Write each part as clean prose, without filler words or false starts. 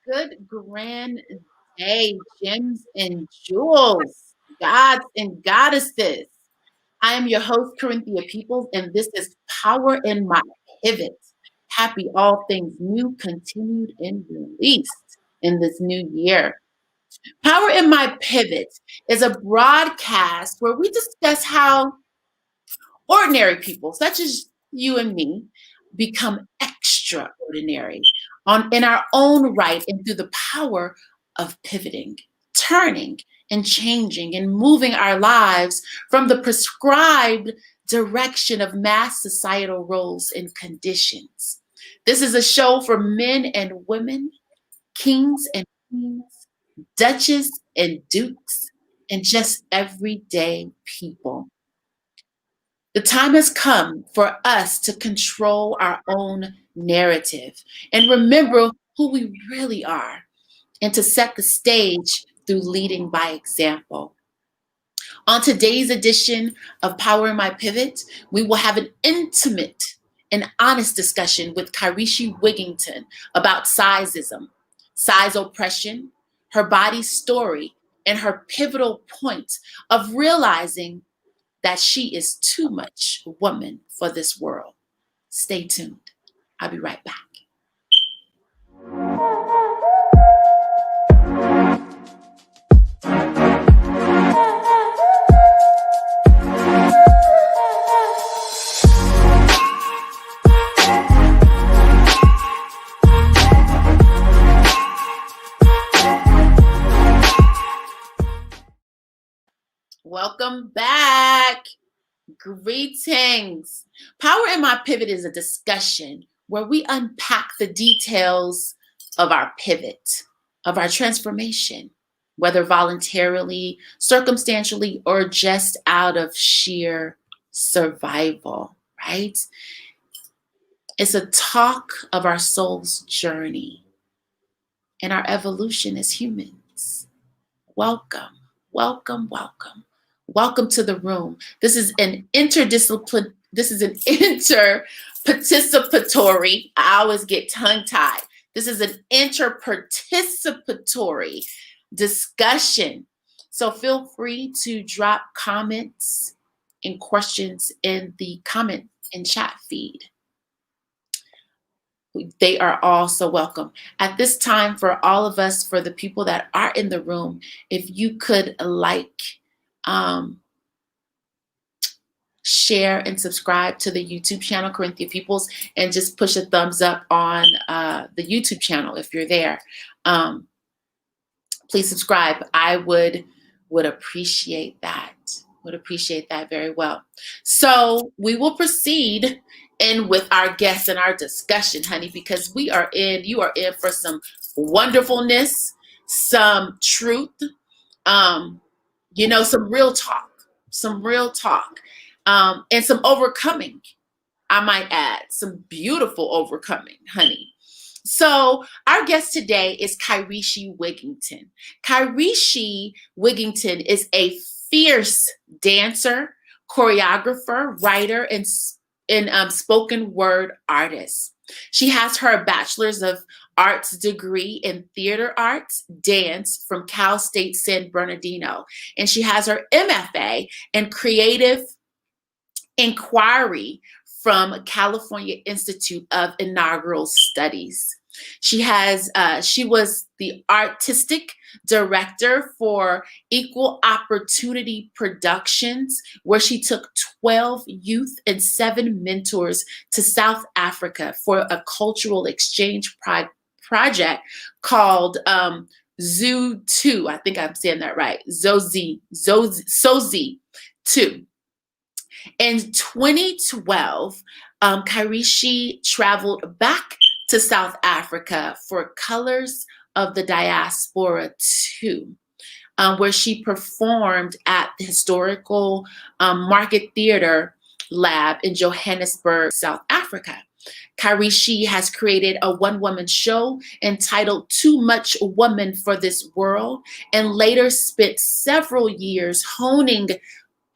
Good grand day, gems and jewels, gods and goddesses. I am your host, Corinthia Peoples, and this is Power in My Pivot. Happy all things new, continued, and released in this new year. Power in My Pivot is a broadcast where we discuss how ordinary people, such as you and me, become extraordinary in our own right and through the power of pivoting, turning, and changing and moving our lives from the prescribed direction of mass societal roles and conditions. This is a show for men and women, kings and queens, duchess and dukes, and just everyday people. The time has come for us to control our own narrative and remember who we really are and to set the stage through leading by example. On today's edition of Power in My Pivot, we will have an intimate and honest discussion with Kharyshi Wiginton about sizeism, size oppression, her body's story, and her pivotal point of realizing that she is too much woman for this world. Stay tuned. I'll be right back. Welcome back. Greetings. Power in My Pivot is a discussion where we unpack the details of our pivot, of our transformation, whether voluntarily, circumstantially, or just out of sheer survival, right? It's a talk of our soul's journey and our evolution as humans. Welcome, welcome, welcome. Welcome to the room. This is an interparticipatory, I always get tongue-tied. This is an interparticipatory discussion. So feel free to drop comments and questions in the comment and chat feed. They are all so welcome. At this time, for all of us, for the people that are in the room, if you could share and subscribe to the YouTube channel, Corinthia Peoples, and just push a thumbs up on the YouTube channel if you're there. Please subscribe. I would appreciate that. Would appreciate that very well. So we will proceed in with our guests and our discussion, honey, because you are in for some wonderfulness, some truth, some real talk, and some overcoming, I might add, some beautiful overcoming, honey. So our guest today is Kharyshi Wiginton. Kharyshi Wiginton is a fierce dancer, choreographer, writer, and spoken word artist. She has her Bachelor's of Arts degree in Theater Arts, Dance from Cal State San Bernardino. And she has her MFA in Creative Inquiry from California Institute of Inaugural Studies. She was the artistic director for Equal Opportunity Productions, where she took 12 youth and 7 mentors to South Africa for a cultural exchange project called Zoo 2. I think I'm saying that right. Sozi 2. In 2012, Kharyshi traveled back to South Africa for Colors of the Diaspora 2, where she performed at the historical Market Theater Lab in Johannesburg, South Africa. Kharyshi has created a one-woman show entitled Too Much Woman for This World, and later spent several years honing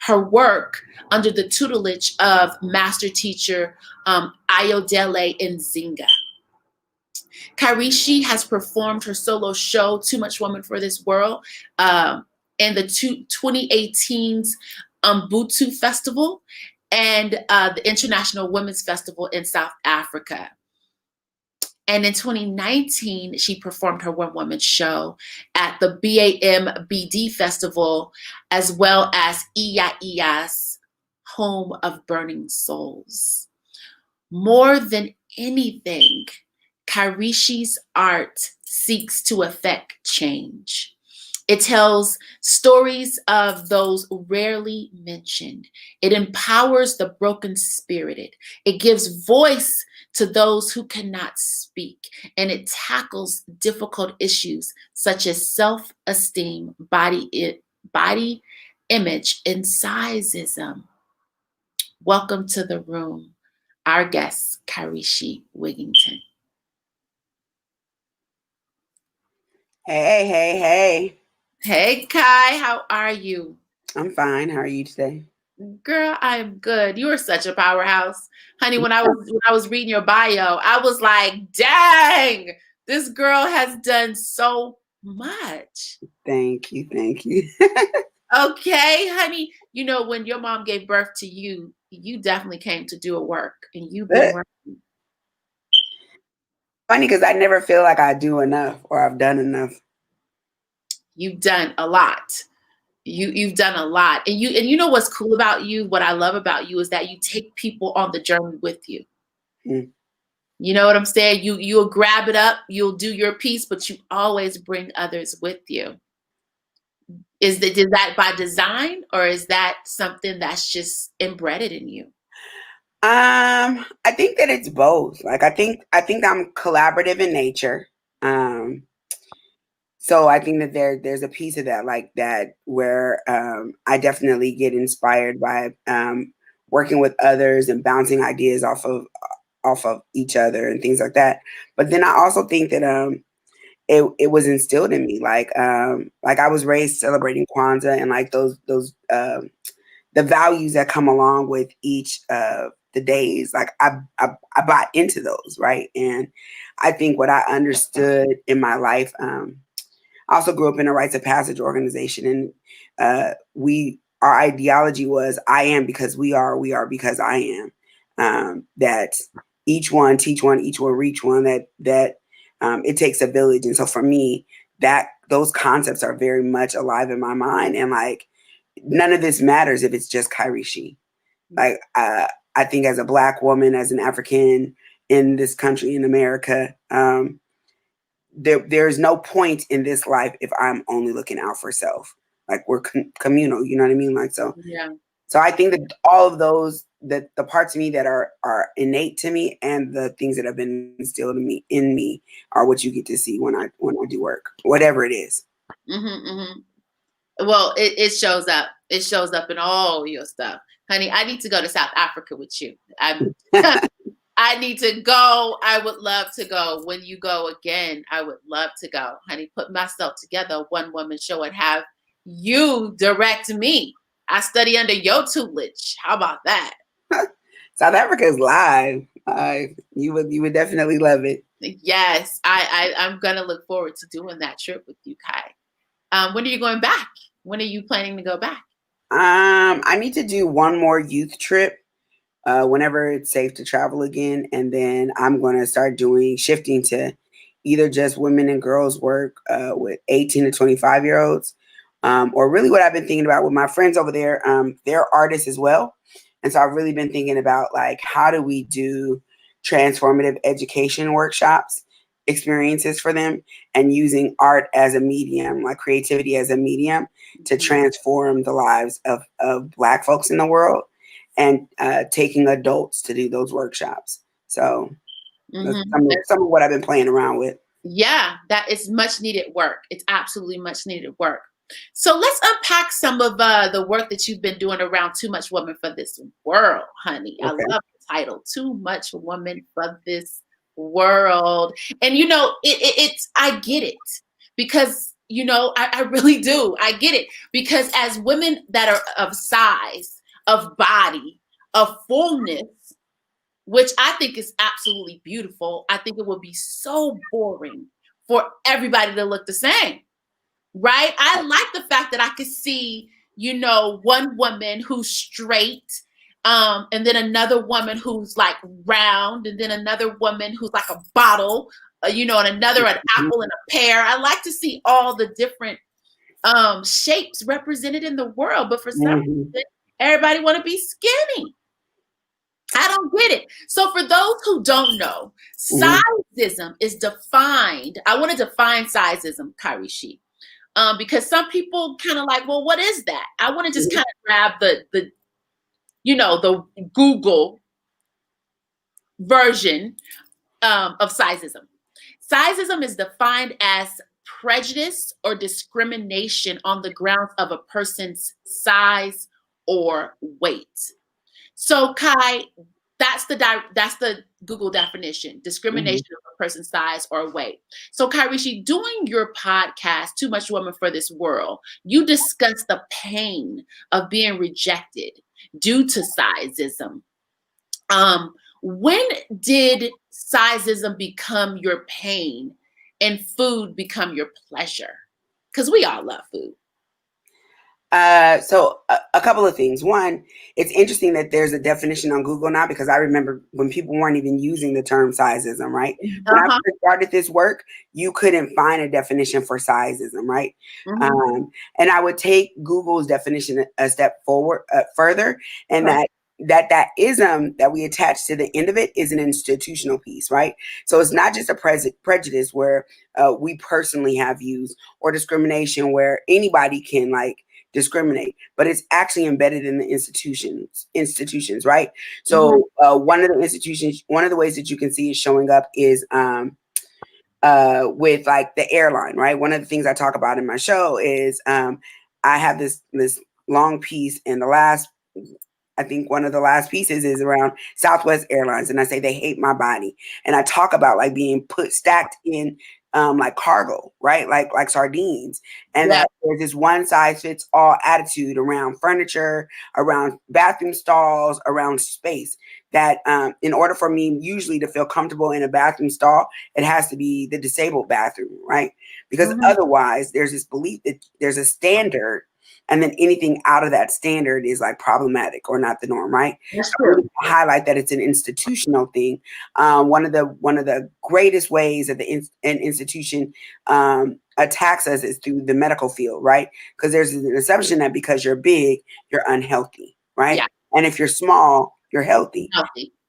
her work under the tutelage of master teacher Ayodele Nzinga. Kharyshi has performed her solo show, Too Much Woman for This World, in the 2018's Ubuntu Festival and the International Women's Festival in South Africa. And in 2019, she performed her one woman show at the BAMBD Festival, as well as Iya Home of Burning Souls. More than anything, Kharishi's art seeks to affect change. It tells stories of those rarely mentioned. It empowers the broken spirited. It gives voice to those who cannot speak. And it tackles difficult issues such as self-esteem, body image, and sizeism. Welcome to the room, our guest, Kharyshi Wiginton. Hey, hey, hey. Hey, Kai, how are you? I'm fine. How are you today? Girl, I'm good. You are such a powerhouse. Honey, when I was reading your bio, I was like, dang, this girl has done so much. Thank you. Thank you. Okay, honey. You know, when your mom gave birth to you, you definitely came to do a work, and you've been working. Funny because I never feel like I do enough or I've done enough. You've done a lot. You've done a lot. And you know what's cool about you? What I love about you is that you take people on the journey with you. You know what I'm saying? You'll grab it up, you'll do your piece, but you always bring others with you. Is that by design, or is that something that's just embedded in you? I think that it's both. Like I think I'm collaborative in nature. So I think that there's a piece of that like that where I definitely get inspired by working with others and bouncing ideas off of each other and things like that. But then I also think that it was instilled in me like I was raised celebrating Kwanzaa and like those the values that come along with each of the days. Like I bought into those, right? And I think what I understood in my life, I also grew up in a rites of passage organization, and our ideology was I am because we are because I am. That each one teach one, each one reach one. That it takes a village, and so for me, that those concepts are very much alive in my mind, and like none of this matters if it's just Kharyshi. Like I think as a Black woman, as an African in this country in America, there's no point in this life if I'm only looking out for self. Like we're communal, you know what I mean? Like so. Yeah. So I think that all of those, that the parts of me that are innate to me, and the things that have been instilled in me, are what you get to see when I do work, whatever it is. Mm-hmm, mm-hmm. Well, it shows up. It shows up in all your stuff, honey. I need to go to South Africa with you. I need to go. I would love to go. When you go again, I would love to go, honey. Put myself together, one woman show, and have you direct me. I study under your tutelage. How about that? South Africa is live. You would definitely love it. Yes, I'm gonna look forward to doing that trip with you, Kai. When are you going back? When are you planning to go back? I need to do one more youth trip whenever it's safe to travel again, and then I'm going to start shifting to either just women and girls work with 18 to 25-year-olds, or really what I've been thinking about with my friends over there. They're artists as well, and so I've really been thinking about like how do we do transformative education workshops, experiences for them, and using art as a medium, like creativity as a medium, to transform the lives of Black folks in the world, and taking adults to do those workshops. So that's some of what I've been playing around with. Yeah, that is much needed work. It's absolutely much needed work. So let's unpack some of the work that you've been doing around Too Much Woman for This World, honey. Okay. I love the title, Too Much Woman for This World. And you know, it's I get it, because you know, I really do. I get it, because as women that are of size, of body, of fullness, which I think is absolutely beautiful. I think it would be so boring for everybody to look the same, right? I like the fact that I could see, one woman who's straight, and then another woman who's like round, and then another woman who's like a bottle, and another an apple and a pear. I like to see all the different shapes represented in the world, but for some reason, everybody want to be skinny. I don't get it. So for those who don't know, sizeism is defined. I want to define sizeism, Kharyshi, because some people kind of like, well, what is that? I want to just kind of grab the Google version of sizeism. Sizeism is defined as prejudice or discrimination on the grounds of a person's size or weight. So, Kai, that's the Google definition: discrimination of a person's size or weight. So, Kharyshi, doing your podcast, Too Much Woman for This World, you discuss the pain of being rejected due to sizeism. When did sizeism become your pain and food become your pleasure? Because we all love food. So a couple of things. One, it's interesting that there's a definition on Google now, because I remember when people weren't even using the term sizeism, right? When I first started this work, you couldn't find a definition for sizeism, right? And I would take Google's definition a step forward, further, and that ism that we attach to the end of it is an institutional piece, right? So it's not just a prejudice where we personally have views, or discrimination where anybody can discriminate, but it's actually embedded in the institutions, right? So one of the ways that you can see it showing up is with like the airline, right? One of the things I talk about in my show is I have this long piece, and I think one of the last pieces is around Southwest Airlines, and I say they hate my body, and I talk about like being stacked in like cargo, right? Like sardines. And that there's this one size fits all attitude around furniture, around bathroom stalls, around space, that in order for me usually to feel comfortable in a bathroom stall, it has to be the disabled bathroom, right? Because otherwise there's this belief that there's a standard, and then anything out of that standard is like problematic or not the norm, right? That's true. Really highlight that it's an institutional thing. One of the greatest ways that an institution attacks us is through the medical field, right? Because there's an assumption that because you're big, you're unhealthy, right? Yeah. And if you're small, you're healthy.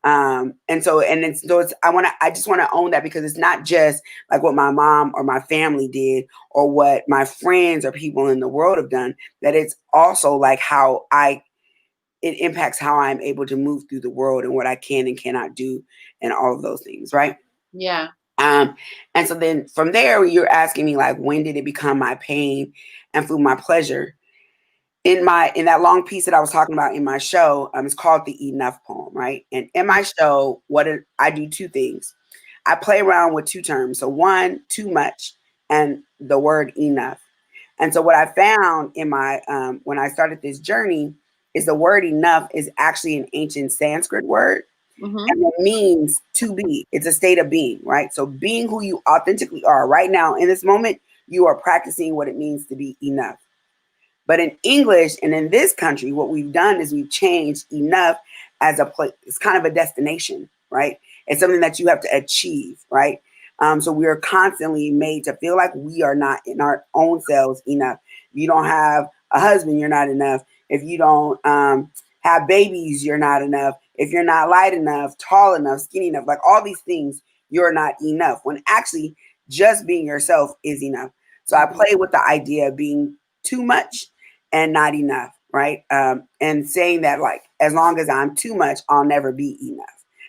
I just want to own that, because it's not just like what my mom or my family did or what my friends or people in the world have done, that it's also like how it impacts how I'm able to move through the world and what I can and cannot do and all of those things, right? Yeah. And so then from there, you're asking me like, when did it become my pain and food my pleasure? In that long piece that I was talking about in my show, it's called the Enough poem, right? And in my show, I do two things. I play around with two terms. So one, too much, and the word enough. And so what I found in my when I started this journey is the word enough is actually an ancient Sanskrit word, and it means to be. It's a state of being, right? So being who you authentically are right now in this moment, you are practicing what it means to be enough. But in English and in this country, what we've done is we've changed enough as a place. It's kind of a destination, right? It's something that you have to achieve, right? So we are constantly made to feel like we are not in our own selves enough. If you don't have a husband, you're not enough. If you don't have babies, you're not enough. If you're not light enough, tall enough, skinny enough, like all these things, you're not enough. When actually just being yourself is enough. So I play with the idea of being too much and not enough, right? And saying that like, as long as I'm too much, I'll never be enough.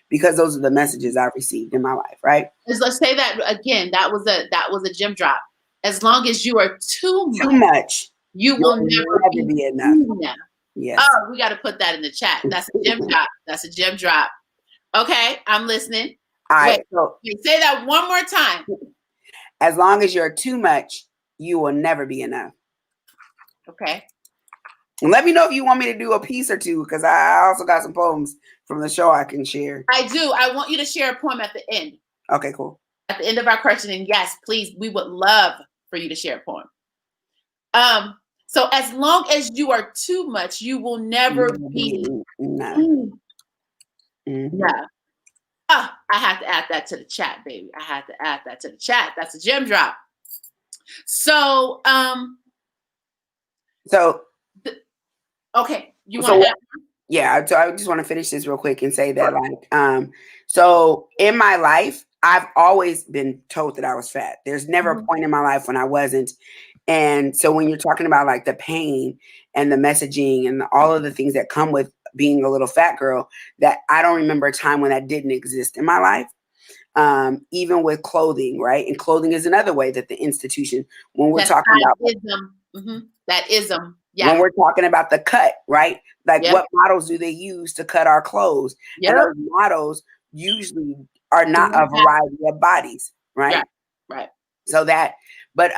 Because those are the messages I've received in my life, right? Let's say that again. That was a gem drop. As long as you are too much, you will never be enough. Yes. Oh, we got to put that in the chat. That's a gem drop. That's a gem drop. Okay, I'm listening. All right. Wait, say that one more time. As long as you're too much, you will never be enough. Okay. And let me know if you want me to do a piece or two, because I also got some poems from the show I can share. I do. I want you to share a poem at the end. Okay, cool. At the end of our questioning, yes, please, we would love for you to share a poem. So as long as you are too much, you will never be enough. No. Oh, I have to add that to the chat, baby. I had to add that to the chat. That's a gem drop. So, okay, you want to add? Yeah, so I just want to finish this real quick and say that, like, so in my life, I've always been told that I was fat. There's never a point in my life when I wasn't. And so when you're talking about like the pain and the messaging and all of the things that come with being a little fat girl, that I don't remember a time when that didn't exist in my life. Even with clothing, right? And clothing is another way that the institution, when we're talking about that ism. Yeah. When we're talking about the cut, right? Like what models do they use to cut our clothes? And those models usually are not a variety of bodies, right? Right. So that, but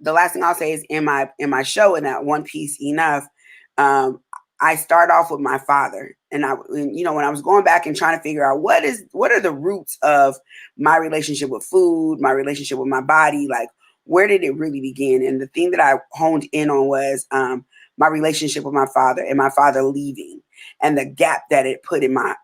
the last thing I'll say is in my show, in that one piece, Enough, I start off with my father, and when I was going back and trying to figure out what are the roots of my relationship with food, my relationship with my body, like where did it really begin? And the thing that I honed in on was my relationship with my father, and my father leaving, and the gap that it put in my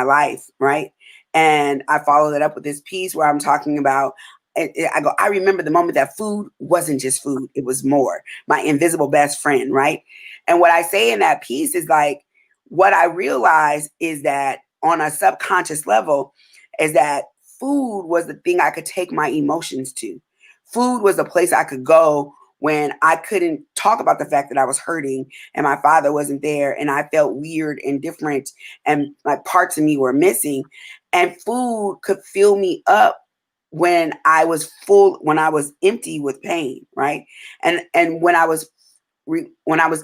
life, right? And I followed it up with this piece where I'm talking about, I remember the moment that food wasn't just food, it was more. My invisible best friend, right? And what I say in that piece is like, what I realized is that on a subconscious level is that food was the thing I could take my emotions to. Food was the place I could go when I couldn't talk about the fact that I was hurting and my father wasn't there, and I felt weird and different, and like parts of me were missing. And food could fill me up when I was full, when I was empty with pain, right? And when I was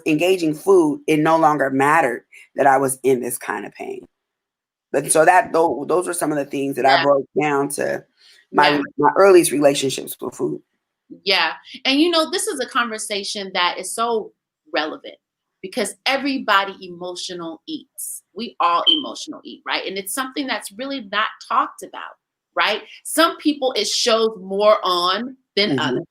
engaging food, it no longer mattered that I was in this kind of pain. But so those are some of the things that I broke down to my earliest relationships with food. Yeah. And this is a conversation that is so relevant because everybody emotional eats. We all emotional eat, right? And it's something that's really not talked about, right? Some people it shows more on than others,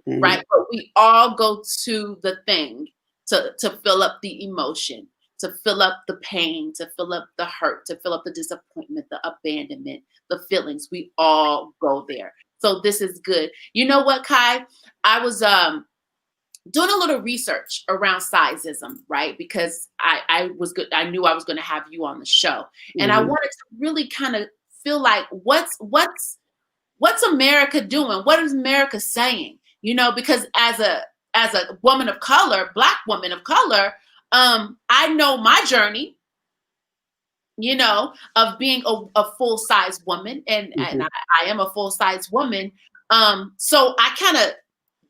right? But we all go to the thing to fill up the emotion, to fill up the pain, to fill up the hurt, to fill up the disappointment, the abandonment, the feelings. We all go there. So this is good. You know what, Kai? I was doing a little research around sizeism, right? Because I was good. I knew I was going to have you on the show, and I wanted to really kind of feel like what's America doing? What is America saying? Because as a woman of color, Black woman of color, I know my journey, of being a full-size woman, and I am a full-size woman. So I kind of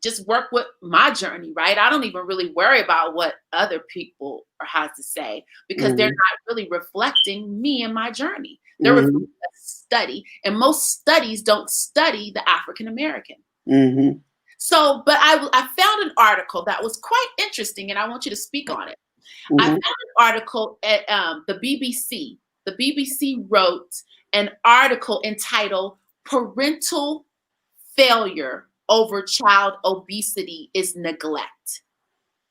just work with my journey, right? I don't even really worry about what other people have to say because they're not really reflecting me and my journey. They're reflecting a study, and most studies don't study the African American. So, but I found an article that was quite interesting, and I want you to speak on it. I found an article at the BBC. The BBC wrote an article entitled "Parental Failure Over Child Obesity is Neglect."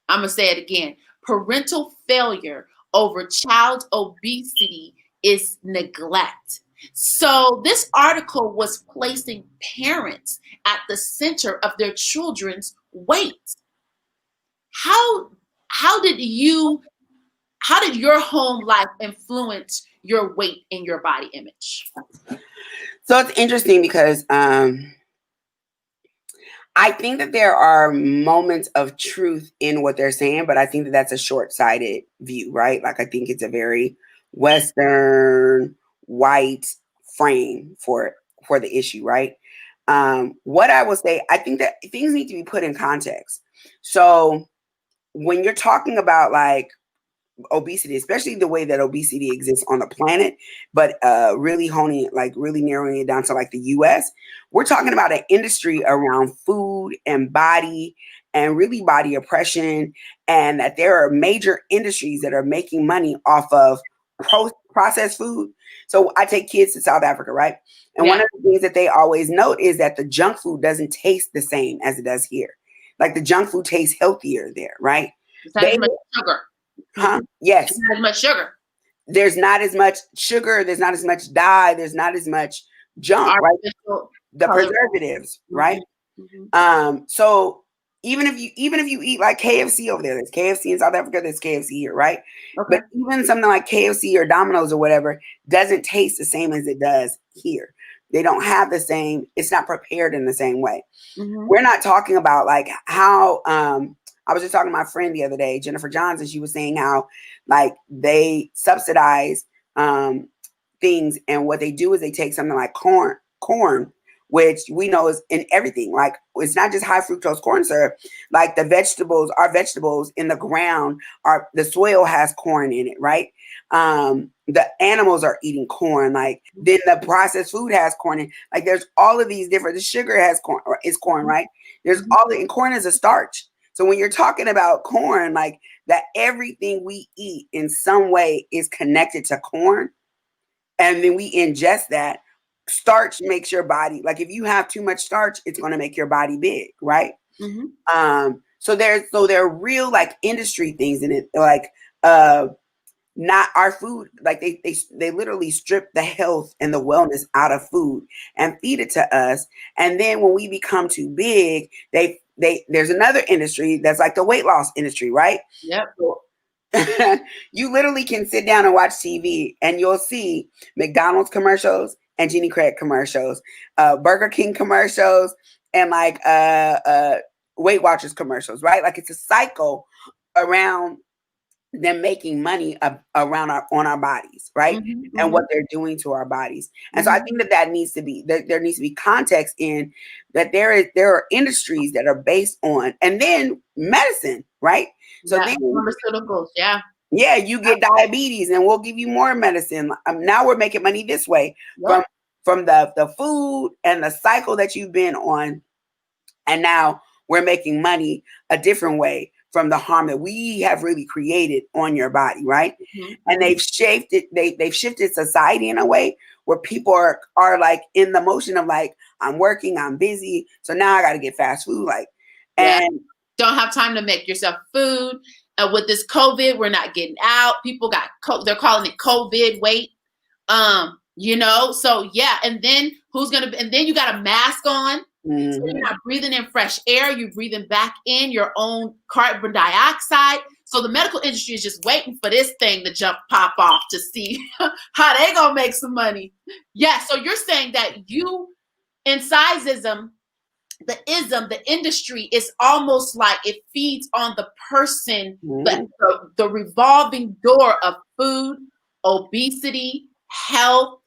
I'm going to say it again. Parental failure over child obesity is neglect. So this article was placing parents at the center of their children's weight. How did your home life influence your weight and your body image? So it's interesting because I think that there are moments of truth in what they're saying, but I think that that's a short-sighted view, right? Like I think it's a very Western white frame for the issue, right? What I will say, I think that things need to be put in context. So when you're talking about like obesity, especially the way that obesity exists on the planet, but really honing it, like really narrowing it down to like the US, we're talking about an industry around food and body and really body oppression, and that there are major industries that are making money off of processed food. So I take kids to South Africa, right? And one Yeah. of the things that they always note is that the junk food doesn't taste the same as it does here. Like the junk food tastes healthier there, right? It's not They, as much sugar. huh? It's Yes. not as much sugar. There's not as much sugar, there's not as much dye, there's not as much junk, right? Artificial The color. preservatives, right? Mm-hmm. So even if you eat like KFC over there, there's KFC in South Africa, there's KFC here, right? Okay. But even something like KFC or Domino's or whatever doesn't taste the same as it does here. They don't have the same, it's not prepared in the same way. Mm-hmm. We're not talking about like how I was just talking to my friend the other day, Jennifer Johnson. She was saying how like they subsidize things, and what they do is they take something like corn, which we know is in everything. Like it's not just high fructose corn syrup. Like the vegetables, our vegetables in the ground, are the soil has corn in it, right? The animals are eating corn. Like then the processed food has corn in. Like there's all of these different. The sugar has corn, or is corn, right? There's all the, and corn is a starch. So when you're talking about corn, like that, everything we eat in some way is connected to corn, and then we ingest that. Starch makes your body, like if you have too much starch, it's going to make your body big, right? Mm-hmm. So there are real like industry things in it, like not our food. Like they literally strip the health and the wellness out of food and feed it to us, and then when we become too big, there's another industry that's like the weight loss industry, right? Yep. So, you literally can sit down and watch TV and you'll see McDonald's commercials and Jenny Craig commercials, Burger King commercials, and like Weight Watchers commercials, right? Like it's a cycle around them making money around on our bodies, right? Mm-hmm. And Mm-hmm. what they're doing to our bodies. And so I Mm-hmm. think that needs to be, there needs to be context in that there are industries that are based on, and then medicine, right? So Yeah. then Pharmaceuticals. Yeah. yeah, you get diabetes and we'll give you more medicine. Now we're making money this way Yep. from the food and the cycle that you've been on. And now we're making money a different way from the harm that we have really created on your body, right? Mm-hmm. And they've shifted, they've shifted society in a way where people are like in the motion of like, I'm working, I'm busy, so now I got to get fast food, like, Yeah. and Don't have time to make yourself food. With this COVID, we're not getting out. People got they're calling it COVID weight. So yeah, and then and then you got a mask on. So you're not breathing in fresh air, you're breathing back in your own carbon dioxide. So the medical industry is just waiting for this thing to pop off to see how they gonna make some money. Yeah, so you're saying that you in sizeism, the industry is almost like it feeds on the person, the revolving door of food, obesity, health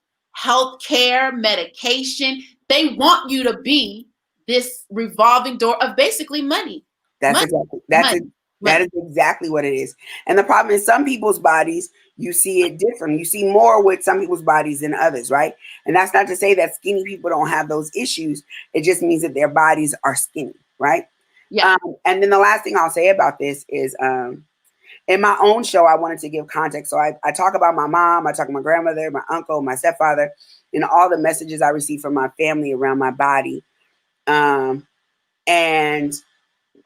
care, medication. They want you to be this revolving door of basically money. That's Money, exactly money, that money. is exactly what it is. And the problem is some people's bodies, you see it different. You see more with some people's bodies than others, right? And that's not to say that skinny people don't have those issues. It just means that their bodies are skinny, right? Yeah. And then the last thing I'll say about this is in my own show, I wanted to give context. So I talk about my mom, I talk about my grandmother, my uncle, my stepfather, and all the messages I received from my family around my body. And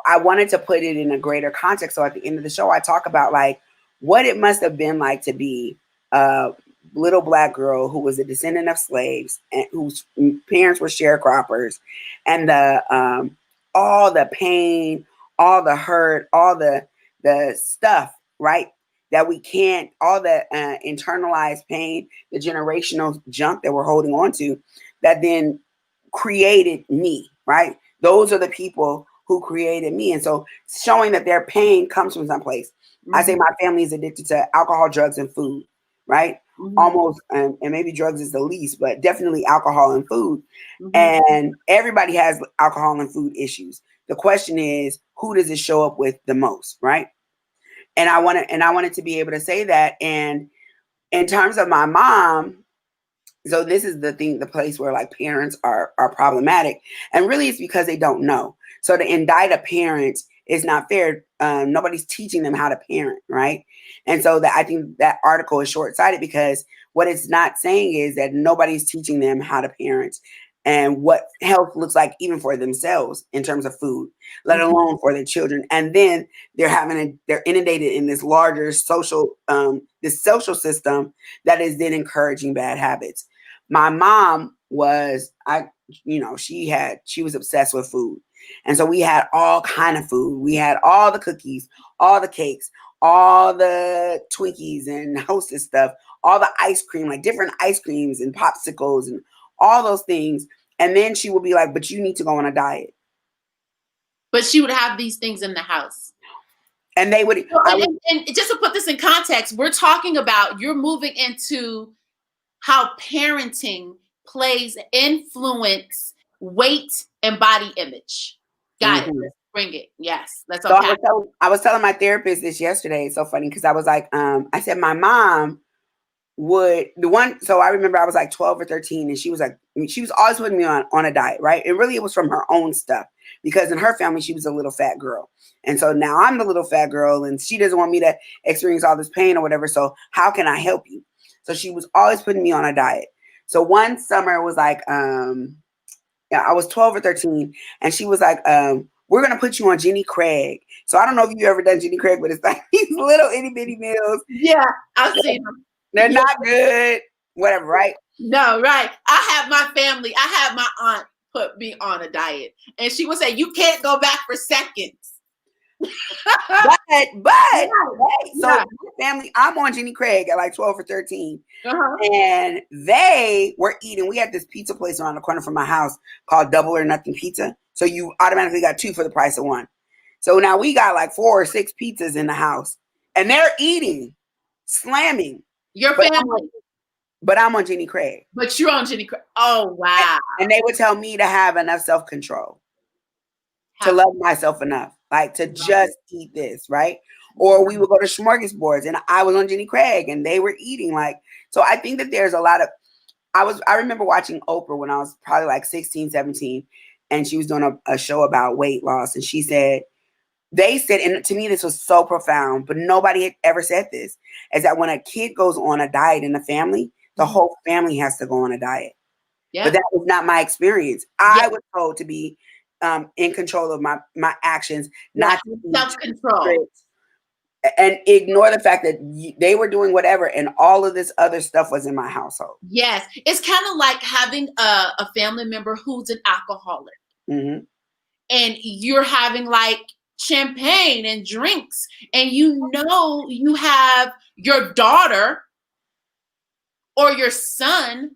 I wanted to put it in a greater context. So at the end of the show, I talk about like what it must have been like to be a little Black girl who was a descendant of slaves and whose parents were sharecroppers, and all the pain, all the hurt, all the stuff, right? That we can't, all the internalized pain, the generational junk that we're holding on to, that then created me, right? Those are the people who created me. And so showing that their pain comes from someplace. Mm-hmm. I say my family is addicted to alcohol, drugs, and food, right? Mm-hmm. Almost, and maybe drugs is the least, but definitely alcohol and food. Mm-hmm. And everybody has alcohol and food issues. The question is, who does it show up with the most, right? And I wanted to be able to say that. And in terms of my mom, so this is the place where like parents are problematic, and really it's because they don't know. So to indict a parent it's not fair. Nobody's teaching them how to parent, right? And so that I think that article is short sighted because what it's not saying is that nobody's teaching them how to parent and what health looks like even for themselves in terms of food, let alone for their children. And then they're inundated in this larger this social system that is then encouraging bad habits. My mom was she was obsessed with food. And so we had all kind of food. We had all the cookies, all the cakes, all the Twinkies and Hostess stuff, all the ice cream, like different ice creams and popsicles and all those things. And then she would be like, but you need to go on a diet. But she would have these things in the house. And they would, and just to put this in context, we're talking about you're moving into how parenting plays influence weight and body image. Got it. Let's bring it. Yes. Let's unpack. So I was telling my therapist this yesterday. It's so funny because I was like, I said my mom so I remember I was like 12 or 13 and she was always putting me on a diet, right? And really it was from her own stuff because in her family, she was a little fat girl. And so now I'm the little fat girl and she doesn't want me to experience all this pain or whatever. So how can I help you? So she was always putting me on a diet. So one summer was like, I was 12 or 13 and she was like, we're going to put you on Jenny Craig. So I don't know if you've ever done Jenny Craig, but it's like these little itty bitty meals. Yeah, I've seen them. They're not good, whatever, right? No, right. I had my aunt put me on a diet and she would say, you can't go back for seconds. So family, I'm on Jenny Craig at like 12 or 13. And they were eating. We had this pizza place around the corner from my house called Double or Nothing Pizza. So you automatically got 2 for the price of 1. So now we got like 4 or 6 pizzas in the house and they're eating, slamming. Your family. But I'm on Jenny Craig. But you're on Jenny Craig. Oh, wow. And they would tell me to have enough self-control, to love myself enough, like to just eat this, right? Or we would go to smorgasbords and I was on Jenny Craig and they were eating like, so I think that there's a lot of, I remember watching Oprah when I was probably like 16, 17, and she was doing a show about weight loss. And they said, and to me, this was so profound, but nobody had ever said this, is that when a kid goes on a diet in the family, the whole family has to go on a diet. Yeah. But that was not my experience. I was told to be in control of my actions, not self-control. And ignore the fact that they were doing whatever and all of this other stuff was in my household. Yes. It's kind of like having a family member who's an alcoholic. And you're having like champagne and drinks and you have your daughter or your son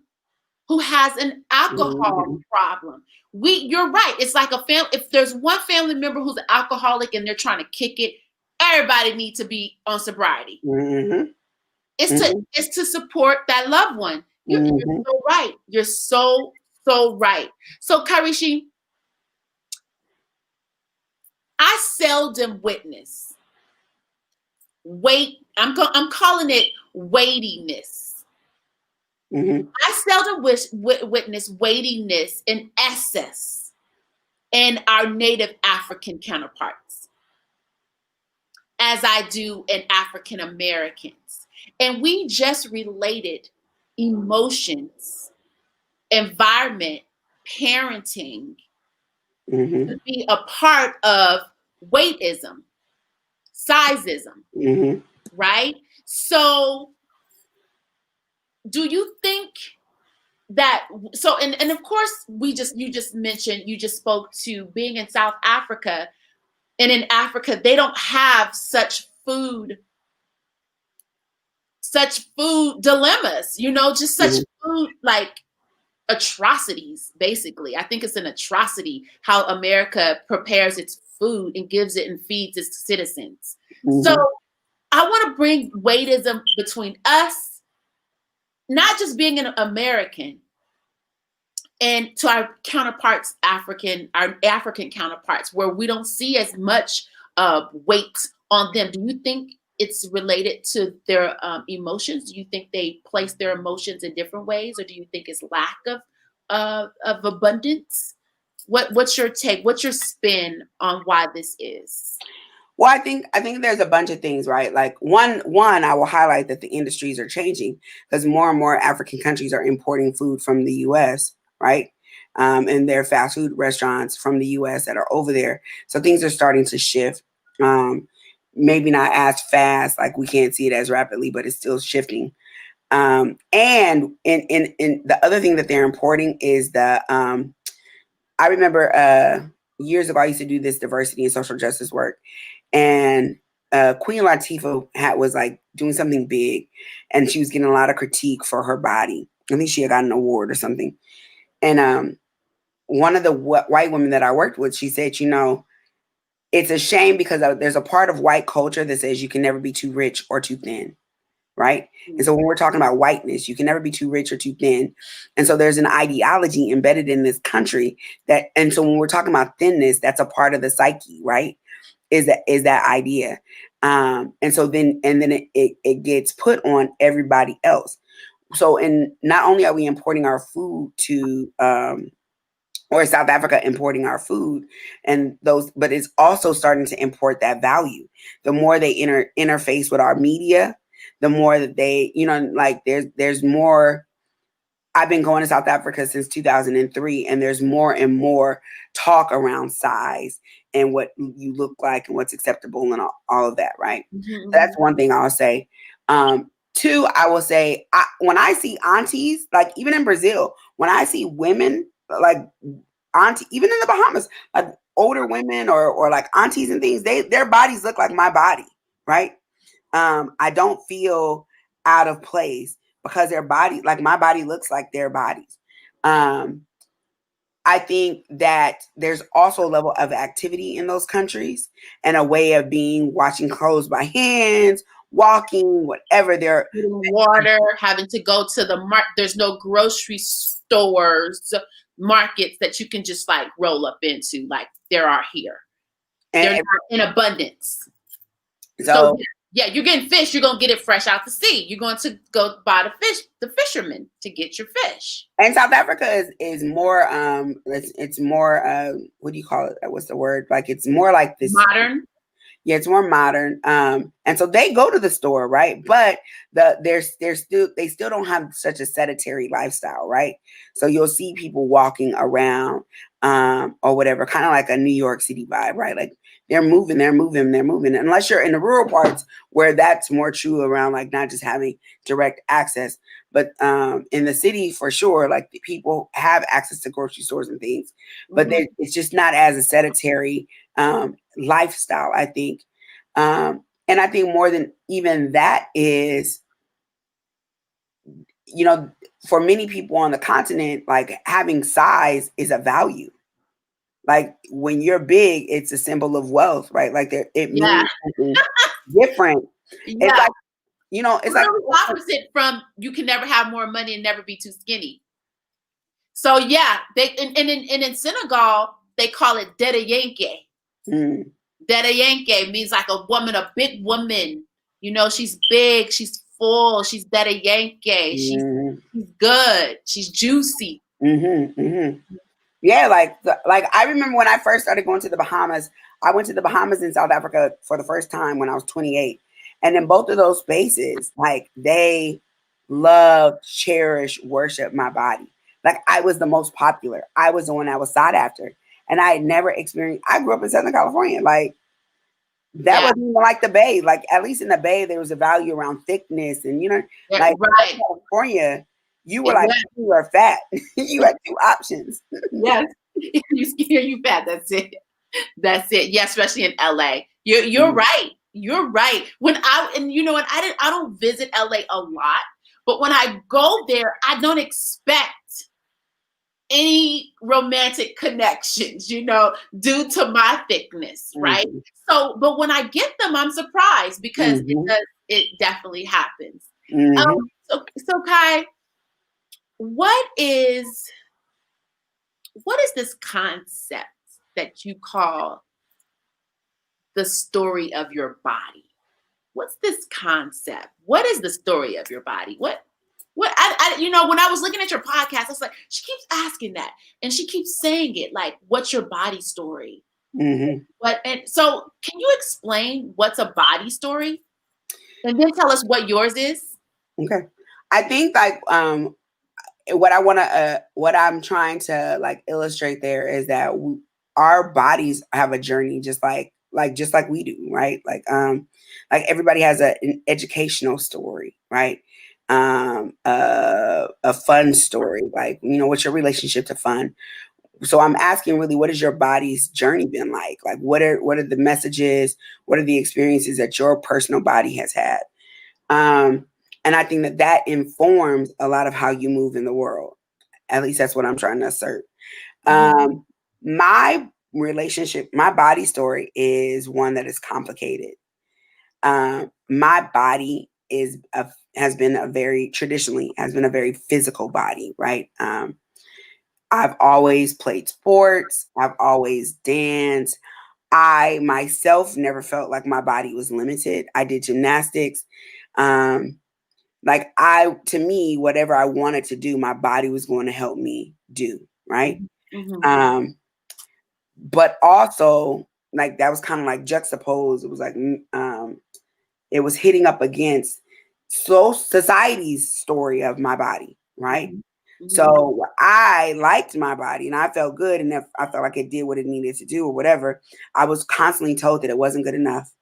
who has an alcohol problem. You're right. It's like if there's one family member who's an alcoholic and they're trying to kick it, everybody needs to be on sobriety. It's to support that loved one. You're so right. You're so right. So Kharyshi, I seldom witness weight. I'm calling it weightiness. I seldom witness weightiness in excess in our native African counterparts, as I do in African Americans. And we just related emotions, environment, parenting to be a part of weightism, sizeism, right? So do you think that, and of course you just spoke to being in South Africa, and in Africa, they don't have such food dilemmas, just such food like atrocities, basically. I think it's an atrocity how America prepares its food and gives it and feeds its citizens. So I want to bring weightism between us, not just being an American, and to our counterparts, our African counterparts, where we don't see as much weight on them. Do you think it's related to their emotions? Do you think they place their emotions in different ways, or do you think it's lack of abundance? What's your take? What's your spin on why this is? Well, I think there's a bunch of things, right? Like one I will highlight that the industries are changing because more and more African countries are importing food from the US, right? And their fast food restaurants from the US that are over there. So things are starting to shift. Um, Maybe not as fast, like we can't see it as rapidly, but it's still shifting. And in the other thing that they're importing is the I remember years ago I used to do this diversity and social justice work, and Queen Latifah was like doing something big, and she was getting a lot of critique for her body. I think she had got an award or something. And one of the white women that I worked with, she said, it's a shame because there's a part of white culture that says you can never be too rich or too thin, right? And so when we're talking about whiteness, you can never be too rich or too thin. And so there's an ideology embedded in this country and so when we're talking about thinness, that's a part of the psyche, right? Is that idea. And so then it gets put on everybody else. So and not only are we importing our food to or South Africa importing our food and those, but it's also starting to import that value. The more they interface with our media, the more that they, like there's more. I've been going to South Africa since 2003, and there's more and more talk around size and what you look like and what's acceptable and all of that, right? So that's one thing I'll say. Two, I will say, when I see aunties, like even in Brazil, when I see women, like auntie, even in the Bahamas, like older women or like aunties and things, their bodies look like my body, right? I don't feel out of place because their body, like my body looks like their bodies. Um, I think that there's also a level of activity in those countries and a way of being, washing clothes by hands, walking, whatever they're. Water, having to go to the market. There's no grocery stores, markets that you can just like roll up into like there are here. They're And not in abundance. So so yeah, you're getting fish, you're gonna get it fresh out the sea. You're going to go buy the fisherman to get your fish. and South Africa is more it's more what do you call it? What's the word? Like it's more like this. Modern. Yeah, it's more modern. And so they go to the store, right? But they still don't have such a sedentary lifestyle, right? So you'll see people walking around, or whatever, kind of like a New York City vibe, right? Like they're moving, they're moving, they're moving. Unless you're in the rural parts where that's more true around like not just having direct access, but in the city for sure, like the people have access to grocery stores and things, but it's just not as a sedentary lifestyle, I think. And I think more than even that is, for many people on the continent, like having size is a value. Like when you're big, it's a symbol of wealth, right? Like it Yeah. means something different. It's Yeah. like, it's like Opposite from you can never have more money and never be too skinny. So yeah, they and in Senegal they call it Dede Yankee. Mm. Dede Yankee means like a woman, a big woman. She's big, she's full, she's Dede Yankee. She's good, she's juicy. Yeah, like I remember when I first started going to the Bahamas. I went to the Bahamas in South Africa for the first time when I was 28. And in both of those spaces, like they love, cherish, worship my body. Like I was the most popular. I was the one that was sought after. And I had never experienced, I grew up in Southern California. Like that wasn't even like the Bay. Like at least in the Bay, there was a value around thickness. And like right. in California, you were like, you were fat. You had two options. Yes. You skinny, you fat. That's it. That's it. Yeah, especially in LA. You're right. You're right. And I don't visit LA a lot, but when I go there, I don't expect any romantic connections, due to my thickness, right? So, but when I get them, I'm surprised because it definitely happens. So Kai, what is this concept that you call the story of your body? What's this concept? What is the story of your body? What? What I when I was looking at your podcast, I was like, she keeps asking that, and she keeps saying it like, "What's your body story?" Mm-hmm. What and so, can you explain what's a body story, and then tell us what yours is? Okay. I think like what I'm trying to like illustrate there is that our bodies have a journey just like we do, right? Like everybody has an educational story, right? A fun story, like, what's your relationship to fun? So I'm asking really, what has your body's journey been like? Like what are the messages, what are the experiences that your personal body has had? um and I think that that informs a lot of how you move in the world. At least that's what I'm trying to assert. Mhm, Um, my relationship, my body story is one that is complicated. My body has been a very traditionally has been a very physical body, right? I've always played sports. I've always danced. I myself never felt like my body was limited. I did gymnastics. Um, like to me, whatever I wanted to do, my body was going to help me do, right? mhm, mhm, Um, but also like that was kind of like juxtaposed. It was like it was hitting up against society's story of my body, right? mhm, mhm, So I liked my body and I felt good, and if I felt like it did what it needed to do or whatever, I was constantly told that it wasn't good enough,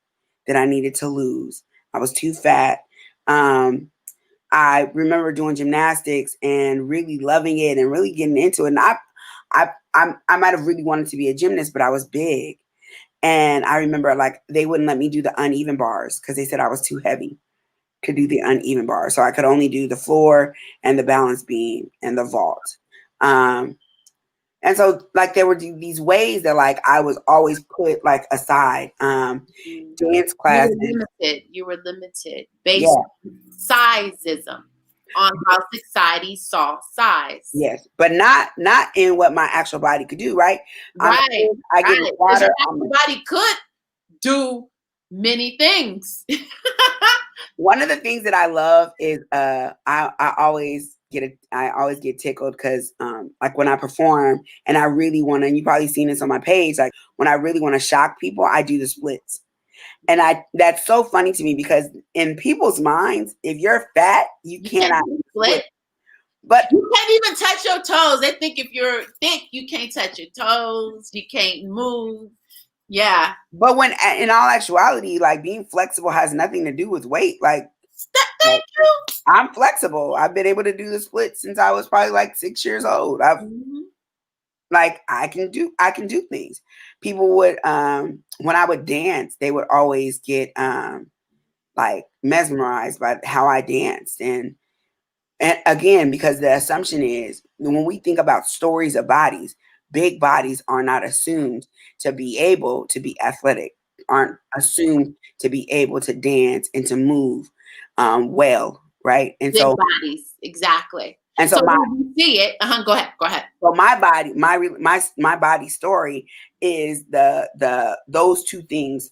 that I needed to lose. I was too fat. Um, I remember doing gymnastics and really loving it and really getting into it. And I might have really wanted to be a gymnast, but I was big. And I remember like they wouldn't let me do the uneven bars because they said I was too heavy to do the uneven bars. So I could only do the floor and the balance beam and the vault. Um, and so like there were these ways that like I was always put like aside. mhm. Dance You were classes, limited. You were limited yeah. based on sizeism, on how society saw size. Yes, but not in what my actual body could do, right? I'm Right, big, I get in right. the Because water. your actual body could do many things. One of the things that I love is I always get tickled because like when I perform and I really want to, and you probably seen this on my page, like when I really want to shock people, I do the splits. And I that's so funny to me because in people's minds, if you're fat, you You can't cannot do do a split. split. But You can't even touch your toes. They think if you're thick, you can't touch your toes. You can't move. Yeah. but when in all actuality, like being flexible has nothing to do with weight. Like Thank you. I'm flexible. I've been able to do the split since I was probably like 6 years old. Mhm. Like I can do things. People would when I would dance, they would always get like mesmerized by how I danced. And again, because the assumption is when we think about stories of bodies, big bodies are not assumed to be able to be athletic, aren't assumed to be able to dance and to move well, right? And Big so bodies. Exactly. and so So my when you see it, go ahead. Go ahead. so my body, my body story is the those two things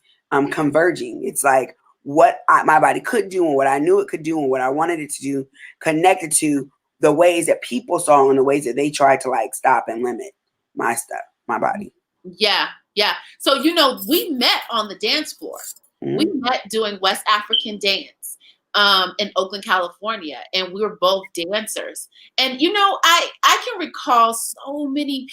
converging. It's like my body could do and what I knew it could do and what I wanted it to do, connected to the ways that people saw and the ways that they tried to like stop and limit my stuff, my body. Yeah, yeah. So, we met on the dance floor. We Mm-hmm. met doing West African dance in Oakland, California, and we were both dancers. And I can recall so many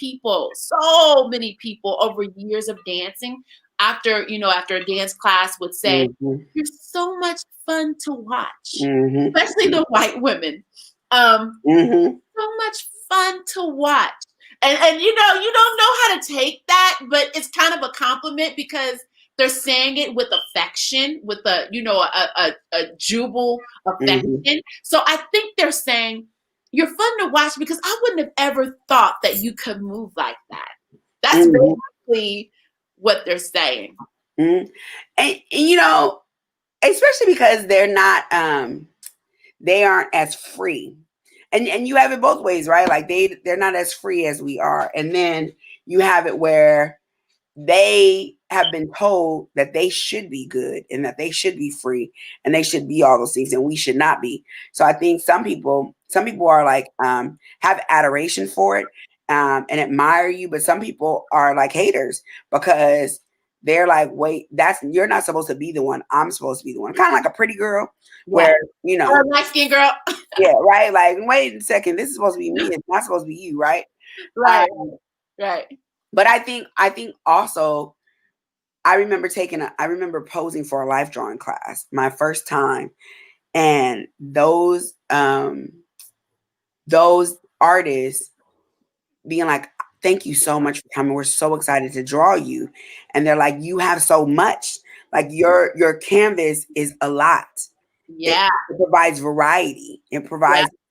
people over years of dancing after a dance class would say, Mm-hmm. "You're so much fun to watch," Mm-hmm. especially the white women. Um, Mm-hmm. so much fun to watch. And you don't know how to take that, but it's kind of a compliment because they're saying it with affection, with a jubal Mm-hmm. affection. So I think they're saying you're fun to watch because I wouldn't have ever thought that you could move like that. That's Mm-hmm. basically what they're saying. Mm-hmm. And especially because they aren't as free. And you have it both ways, right? Like they're not as free as we are. And then you have it where they have been told that they should be good and that they should be free and they should be all those things and we should not be. So I think some people are like have adoration for it and admire you, but some people are like haters because they're like, wait, you're not supposed to be the one. I'm supposed to be the one. Kind of like a pretty girl Yeah. where, Or a light skin girl. yeah, right. Like, wait a second, this is supposed to be me. It's not supposed to be you, right? Right. Um, Right. but I think also I remember posing for a life drawing class my first time, and those artists being like, thank you so much for coming. We're so excited to draw you. And they're like, you have so much. Like your canvas is a lot. It, Yeah. it provides variety. Yeah.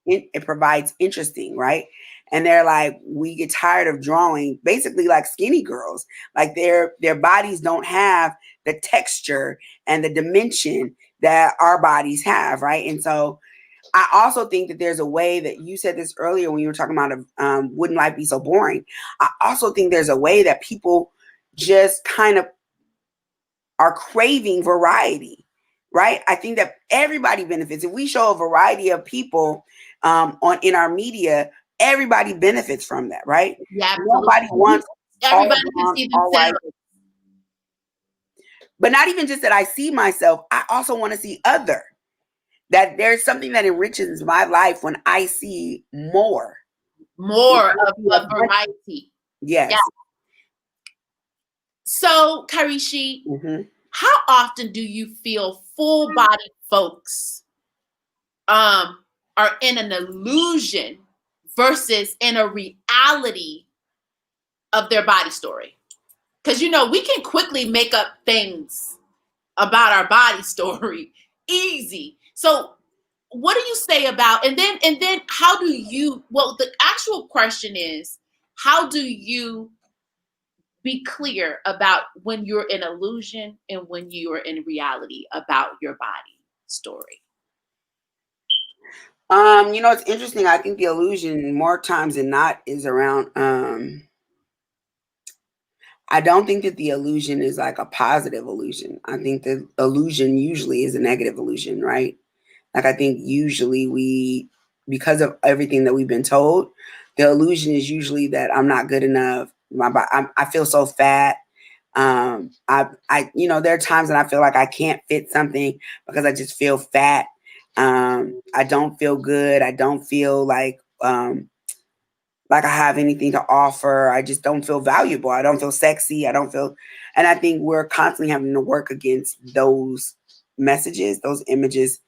It provides interesting, right? And they're like, we get tired of drawing basically like skinny girls. Like their bodies don't have the texture and the dimension that our bodies have, right? And so I also think that there's a way that you said this earlier when you were talking about wouldn't life be so boring? I also think there's a way that people just kind of are craving variety, right? I think that everybody benefits if we show a variety of people on in our media. Everybody benefits from that, right? Yeah, Nobody absolutely. wants all Everybody can blonde, see all white. themselves. But not even just that I see myself, I also want to see other. That there's something that enriches my life when I see more. More of variety. Yeah. Yes. So, Kharyshi, Mm-hmm. how often do you feel full body folks are in an illusion versus in a reality of their body story? Because we can quickly make up things about our body story easy. So what do you say about and then how do you the actual question is, how do you be clear about when you're in illusion and when you are in reality about your body story? It's interesting. I think the illusion more times than not is around I don't think that the illusion is like a positive illusion. I think the illusion usually is a negative illusion, right? Like I think usually because of everything that we've been told, the illusion is usually that I'm not good enough. I feel so fat. There are times when I feel like I can't fit something because I just feel fat. I don't feel good. I don't feel like I have anything to offer. I just don't feel valuable. I don't feel sexy. And I think we're constantly having to work against those messages, those images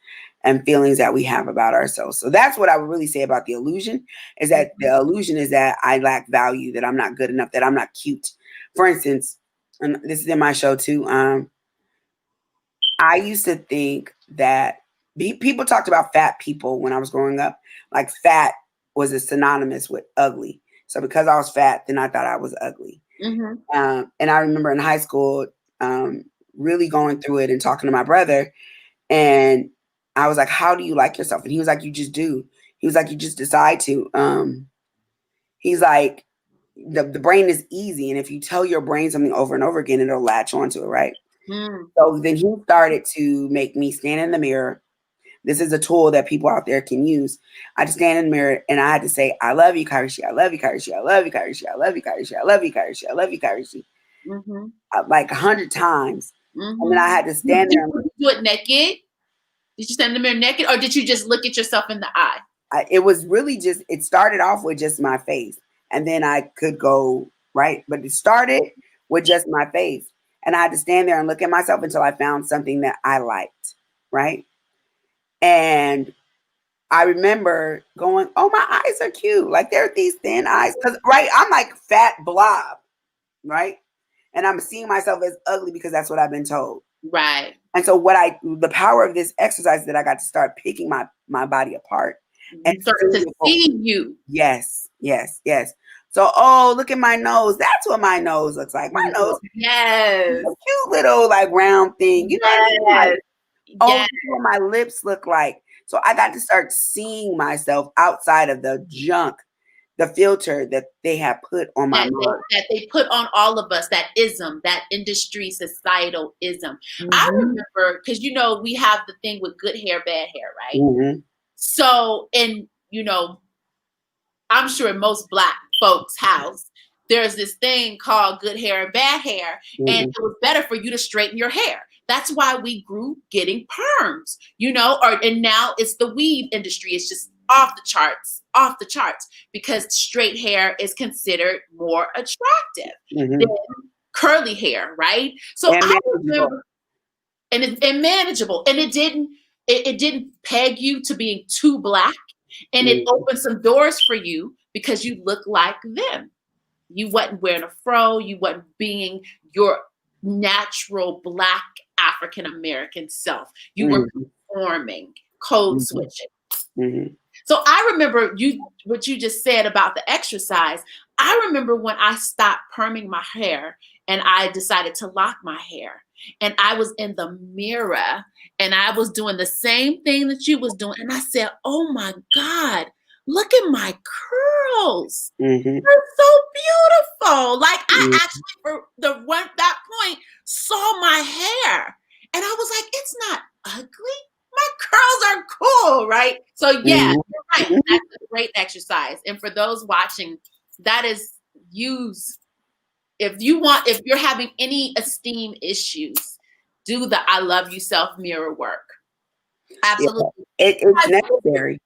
and feelings that we have about ourselves. So that's what I would really say about the illusion is that the illusion is that I lack value, that I'm not good enough, that I'm not cute. For instance, and this is in my show too. I used to think that people talked about fat people when I was growing up, like fat was a synonymous with ugly. So because I was fat, then I thought I was ugly. Mm-hmm. And I remember in high school, really going through it and talking to my brother, and I was like, "How do you like yourself?" And he was like, "You just do." He was like, "You just decide to." He's like, the brain is easy, and if you tell your brain something over and over again, it'll latch onto it, right? Mm. So then he started to make me stand in the mirror. This is a tool that people out there can use. I just stand in the mirror and I had to say, I love you, Kharyshi. I love you, Kharyshi. I love you, Kharyshi. I love you, Kharyshi. I love you, Kharyshi. I love you, Kharyshi. Mm-hmm. Like 100 times. And then I Mm-hmm. had to stand there. Did you do it naked? Did you stand in the mirror naked, or did you just look at yourself in the eye? It was really just, it started off with just my face. And then I could go, right? But it started with just my face. And I had to stand there and look at myself until I found something that I liked, right? And I remember going, "Oh, my eyes are cute. Like they're these thin eyes." Because right, I'm like fat blob, right? And I'm seeing myself as ugly because that's what I've been told. Right. And so the power of this exercise that I got to start picking my body apart and You start to seeing see you. yes, yes, yes. So, oh, look at my nose. That's what my nose looks like. My nose is Yes. a cute little like round thing. You know what I mean? Like, Yes. oh, Yes. this is what my lips look like. So I got to start seeing myself outside of the junk the filter that they have put on my mind. That they put on all of us, that ism, that industry societal ism. I Mm-hmm. remember, because we have the thing with good hair, bad hair, right? Mm-hmm. So, and I'm sure in most Black folks' house, there's this thing called good hair and bad hair, and Mm-hmm. it was better for you to straighten your hair. That's why we grew getting perms, and now it's the weave industry. It's just off the charts, because straight hair is considered more attractive Mm-hmm. than curly hair, right? So And I manageable. remember, and manageable, and it didn't peg you to being too Black, and it Mm-hmm. opened some doors for you because you look like them. You wasn't wearing a fro. You wasn't being your natural Black African American self. You were Mm-hmm. conforming, code Mm-hmm. switching. Mm-hmm. So I remember what you just said about the exercise. I remember when I stopped perming my hair and I decided to lock my hair. And I was in the mirror and I was doing the same thing that you was doing. And I said, "Oh my God, look at my curls. Mm-hmm. They're so beautiful." Like, I actually, for that point, saw my hair. And I was like, "It's not ugly. My curls are cool," right? So yeah, you're right. Mm-hmm. That's a great exercise. And for those watching, that is use if you're having any esteem issues, do the I love you self mirror work. Yeah. Absolutely. It's necessary.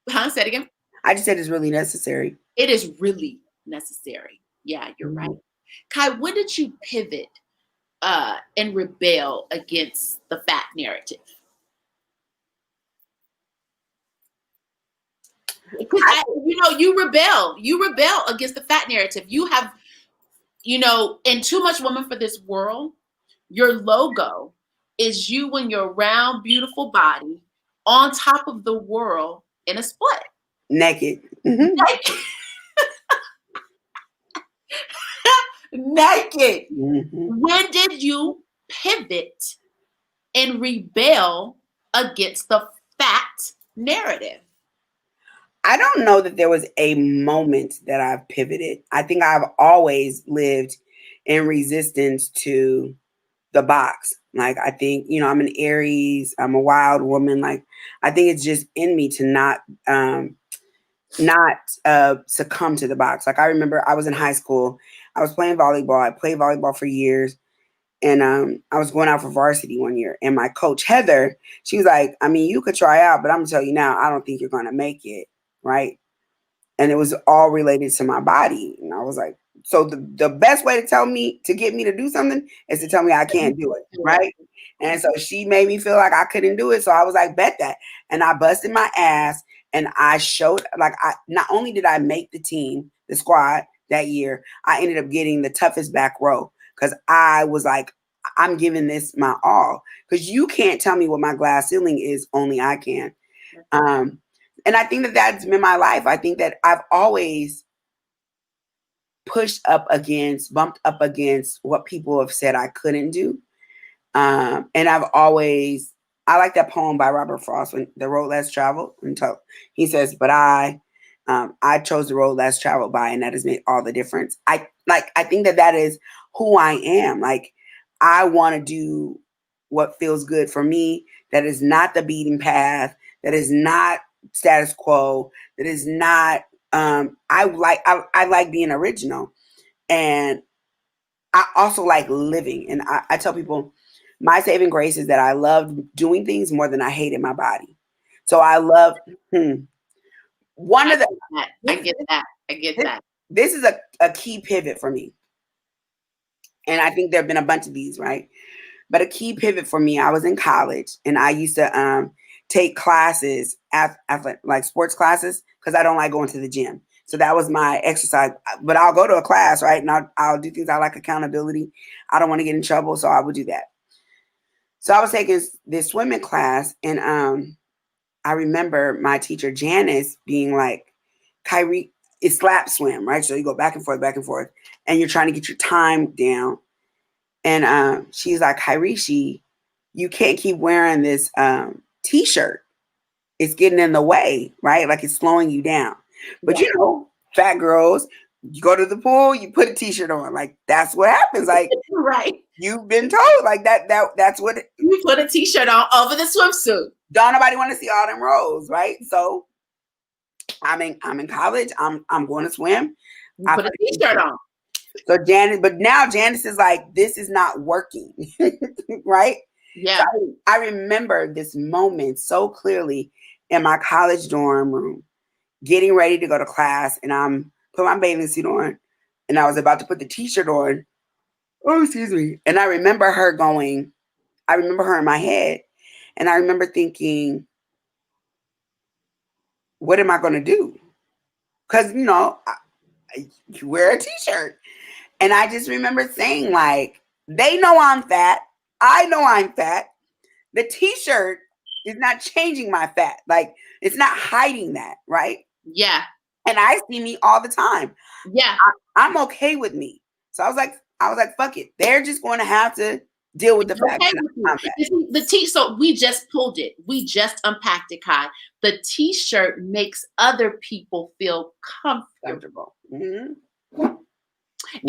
Huh? Say it again. I just said it's really necessary. It is really necessary. Yeah, you're right. Mm-hmm. Kai, when did you pivot and rebel against the fat narrative? Because you rebel against the fat narrative. You have, in Too Much Woman for This World, your logo is you and your round, beautiful body on top of the world in a split. Naked. Mm-hmm. Naked. Naked. Mm-hmm. When did you pivot and rebel against the fat narrative? I don't know that there was a moment that I've pivoted. I think I've always lived in resistance to the box. Like, I think, I'm an Aries, I'm a wild woman. Like, I think it's just in me to not succumb to the box. Like, I remember I was in high school, I was playing volleyball. I played volleyball for years. And I was going out for varsity one year, and my coach Heather, she was like, "I mean, you could try out, but I'm gonna tell you now, I don't think you're gonna make it, right?" And it was all related to my body, and I was like, "So the best way to get me to do something is to tell me I can't do it, right?" And so she made me feel like I couldn't do it, so I was like, "Bet that," and I busted my ass, and I showed like I not only did I make the squad that year, I ended up getting the toughest back row because I was like, I'm giving this my all. Because you can't tell me what my glass ceiling is, only I can. Um, and I think that that's been my life. I think that I've always bumped up against what people have said I couldn't do. And I like that poem by Robert Frost, when The Road Less Traveled. He says, but I chose the road less traveled by, and that has made all the difference. I think that is who I am. Like, I want to do what feels good for me. That is not the beaten path. That is not status quo. That is not. I like being original, and I also like living. And I tell people, my saving grace is that I love doing things more than I hated my body. So I love. One of the I get that. I get that. This is a key pivot for me. And I think there have been a bunch of these, right? But a key pivot for me, I was in college and I used to take classes, like sports classes, because I don't like going to the gym. So that was my exercise. But I'll go to a class, right? And I'll do things. I like accountability. I don't want to get in trouble, so I would do that. So I was taking this swimming class, and I remember my teacher Janice being like, "Kyrie, it's lap swim, right? So you go back and forth, and you're trying to get your time down." And she's like, "Kharyshi, you can't keep wearing this t-shirt. It's getting in the way, right? Like, it's slowing you down." But fat girls, you go to the pool, you put a t-shirt on. Like that's what happens. Like Right. you've been told like that's what You put a t-shirt on over the swimsuit. don't nobody want to see all them rolls, right? So I'm in college. I'm going to swim. You I put a put a t-shirt t-shirt. on. So Janice, but now Janice is like, this is not working, right? Yeah. So I remember this moment so clearly in my college dorm room, getting ready to go to class, and I'm put my bathing suit on, and I was about to put the t-shirt on. Oh, excuse me. And I remember her going, I remember her in my head, and I remember thinking, what am I going to do? Because you wear a t-shirt. And I just remember saying, like, they know I'm fat. I know I'm fat. The t-shirt is not changing my fat. Like, it's not hiding that, right? Yeah. And I see me all the time. Yeah. I'm okay with me. So I was like, fuck it. They're just going to have to deal with the fact Okay that with I'm fat. you. So we just pulled it. We just unpacked it, Kai. The t-shirt makes other people feel comfortable. Mm-hmm.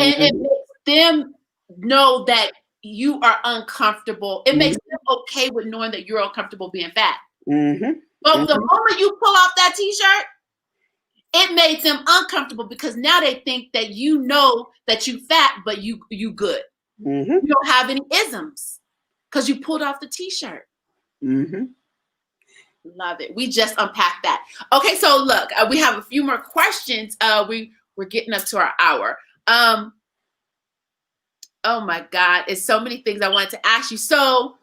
And it Mm-hmm. makes them know that you are uncomfortable. It makes Mm-hmm. them okay with knowing that you're uncomfortable being fat. Mm-hmm. But the moment you pull off that t-shirt, it made them uncomfortable because now they think that you know that you fat, but you good. Mm-hmm. You don't have any isms because you pulled off the t-shirt. Mm-hmm. Love it. We just unpacked that. Okay, so look, we have a few more questions. We're getting up to our hour. Oh my God, it's so many things I wanted to ask you. So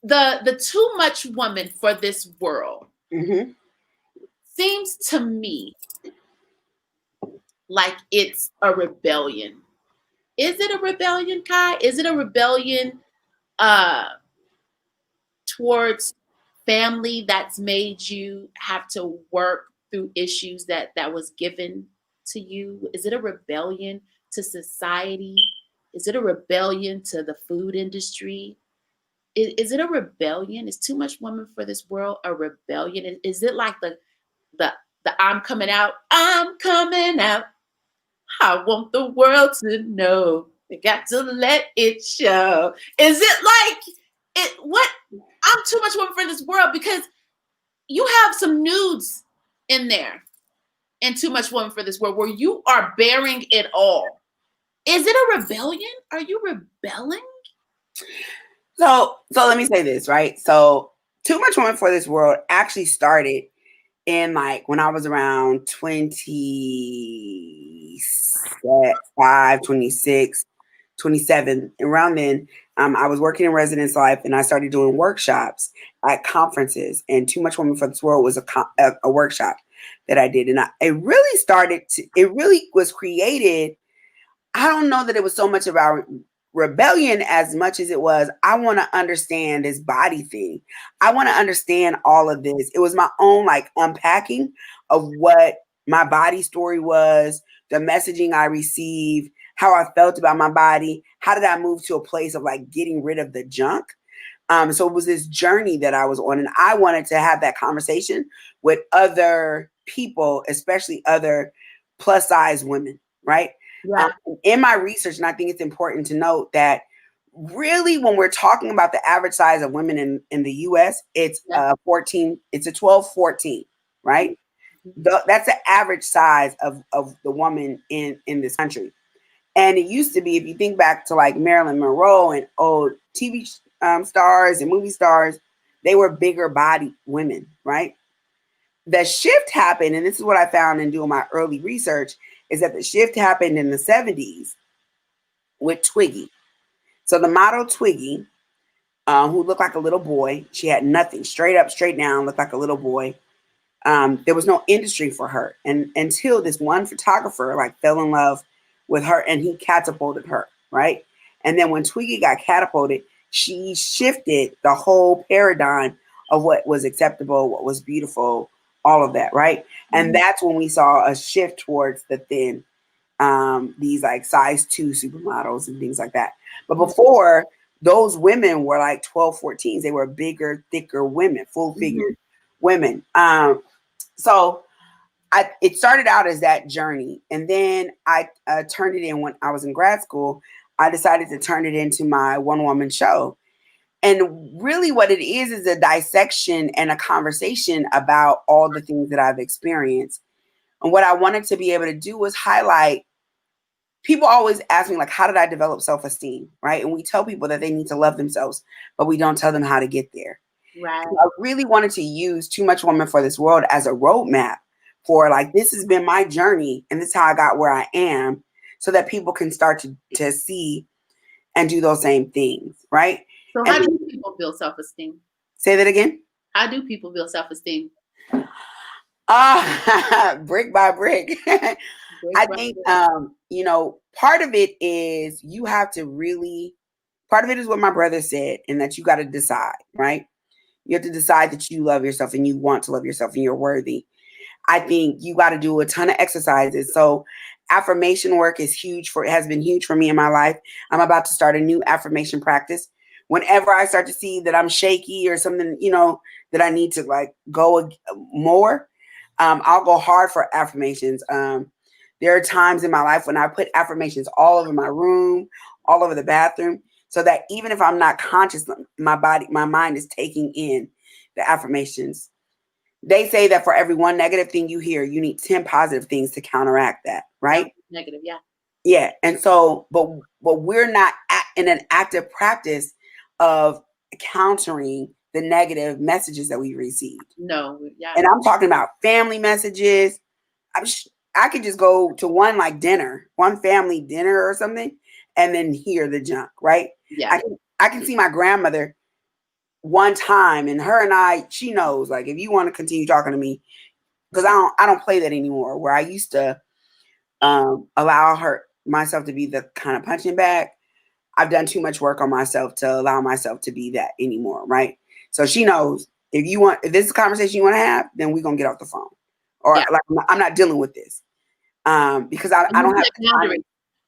the too much woman for this world Mm-hmm. seems to me like it's a rebellion. Is it a rebellion, Kai? Is it a rebellion uh towards family that's made you have to work through issues that was given to you? Is it a rebellion to society? Is it a rebellion to the food industry? Is it a rebellion? Is too much woman for this world a rebellion? Is it like the the I'm coming out? I'm coming out. I want the world to know. You got to let it show. Is it like it? What? I'm too much woman for this world because you have some nudes in there and too much woman for this world where you are bearing it all. Is it a rebellion? Are you rebelling? So let me say this, right? So Too Much Woman for This World actually started in like when I was around 25, 26, 27. Around then, I was working in residence life and I started doing workshops at conferences. And Too Much Woman for This World was a workshop that I did. And it really was created. I don't know that it was so much about rebellion as much as it was, I want to understand this body thing. I want to understand all of this. It was my own like unpacking of what my body story was, the messaging I received, how I felt about my body. How did I move to a place of like getting rid of the junk? So it was this journey that I was on, and I wanted to have that conversation with other people, especially other plus size women, right? Yeah. In my research, and I think it's important to note that really when we're talking about the average size of women in the US, it's 14, it's a 12, 14, right? That's the average size of the woman in this country. And it used to be, if you think back to like Marilyn Monroe and old TV stars and movie stars, they were bigger body women, right? The shift happened, and this is what I found in doing my early research, is that the shift happened in the 70s with Twiggy. So the model Twiggy, who looked like a little boy, she had nothing, straight up, straight down, looked like a little boy. There was no industry for her, and until this one photographer like fell in love with her, and he catapulted her, right? And then when Twiggy got catapulted, she shifted the whole paradigm of what was acceptable, what was beautiful, all of that, right? And that's when we saw a shift towards the thin, these like size 2 supermodels and things like that. But before, those women were like 12, 14s. They were bigger, thicker women, full figured women. So it started out as that journey, and then I turned it in when I was in grad school. I decided to turn it into my one woman show. And really, what it is a dissection and a conversation about all the things that I've experienced. And what I wanted to be able to do was highlight. People always ask me, like, how did I develop self esteem? Right. And we tell people that they need to love themselves, but we don't tell them how to get there. Right. So I really wanted to use Too Much Woman for This World as a roadmap for, like, this has been my journey and this is how I got where I am, so that people can start to see and do those same things. Right. So how do people build self-esteem? Say that again. How do people build self-esteem? Brick by brick. I think, part of it is you have to really, part of it is what my brother said, and that you got to decide, right? You have to decide that you love yourself and you want to love yourself and you're worthy. I think you got to do a ton of exercises. So affirmation work has been huge for me in my life. I'm about to start a new affirmation practice. Whenever I start to see that I'm shaky or something, that I need to, like, go more, I'll go hard for affirmations. There are times in my life when I put affirmations all over my room, all over the bathroom, so that even if I'm not conscious, my mind is taking in the affirmations. They say that for every one negative thing you hear, you need 10 positive things to counteract that, right? Negative, yeah. Yeah. And so, but we're not in an active practice of countering the negative messages that we received. No, yeah. And I'm talking about family messages. I could just go to one family dinner or something, and then hear the junk, right? Yeah. I can see my grandmother one time, and her and I, she knows, like, if you want to continue talking to me, because I don't play that anymore. Where I used to allow myself to be the kind of punching bag. I've done too much work on myself to allow myself to be that anymore, right? So she knows, if this is a conversation you want to have, then we're gonna get off the phone, or, like, I'm not dealing with this, because I don't have boundaries.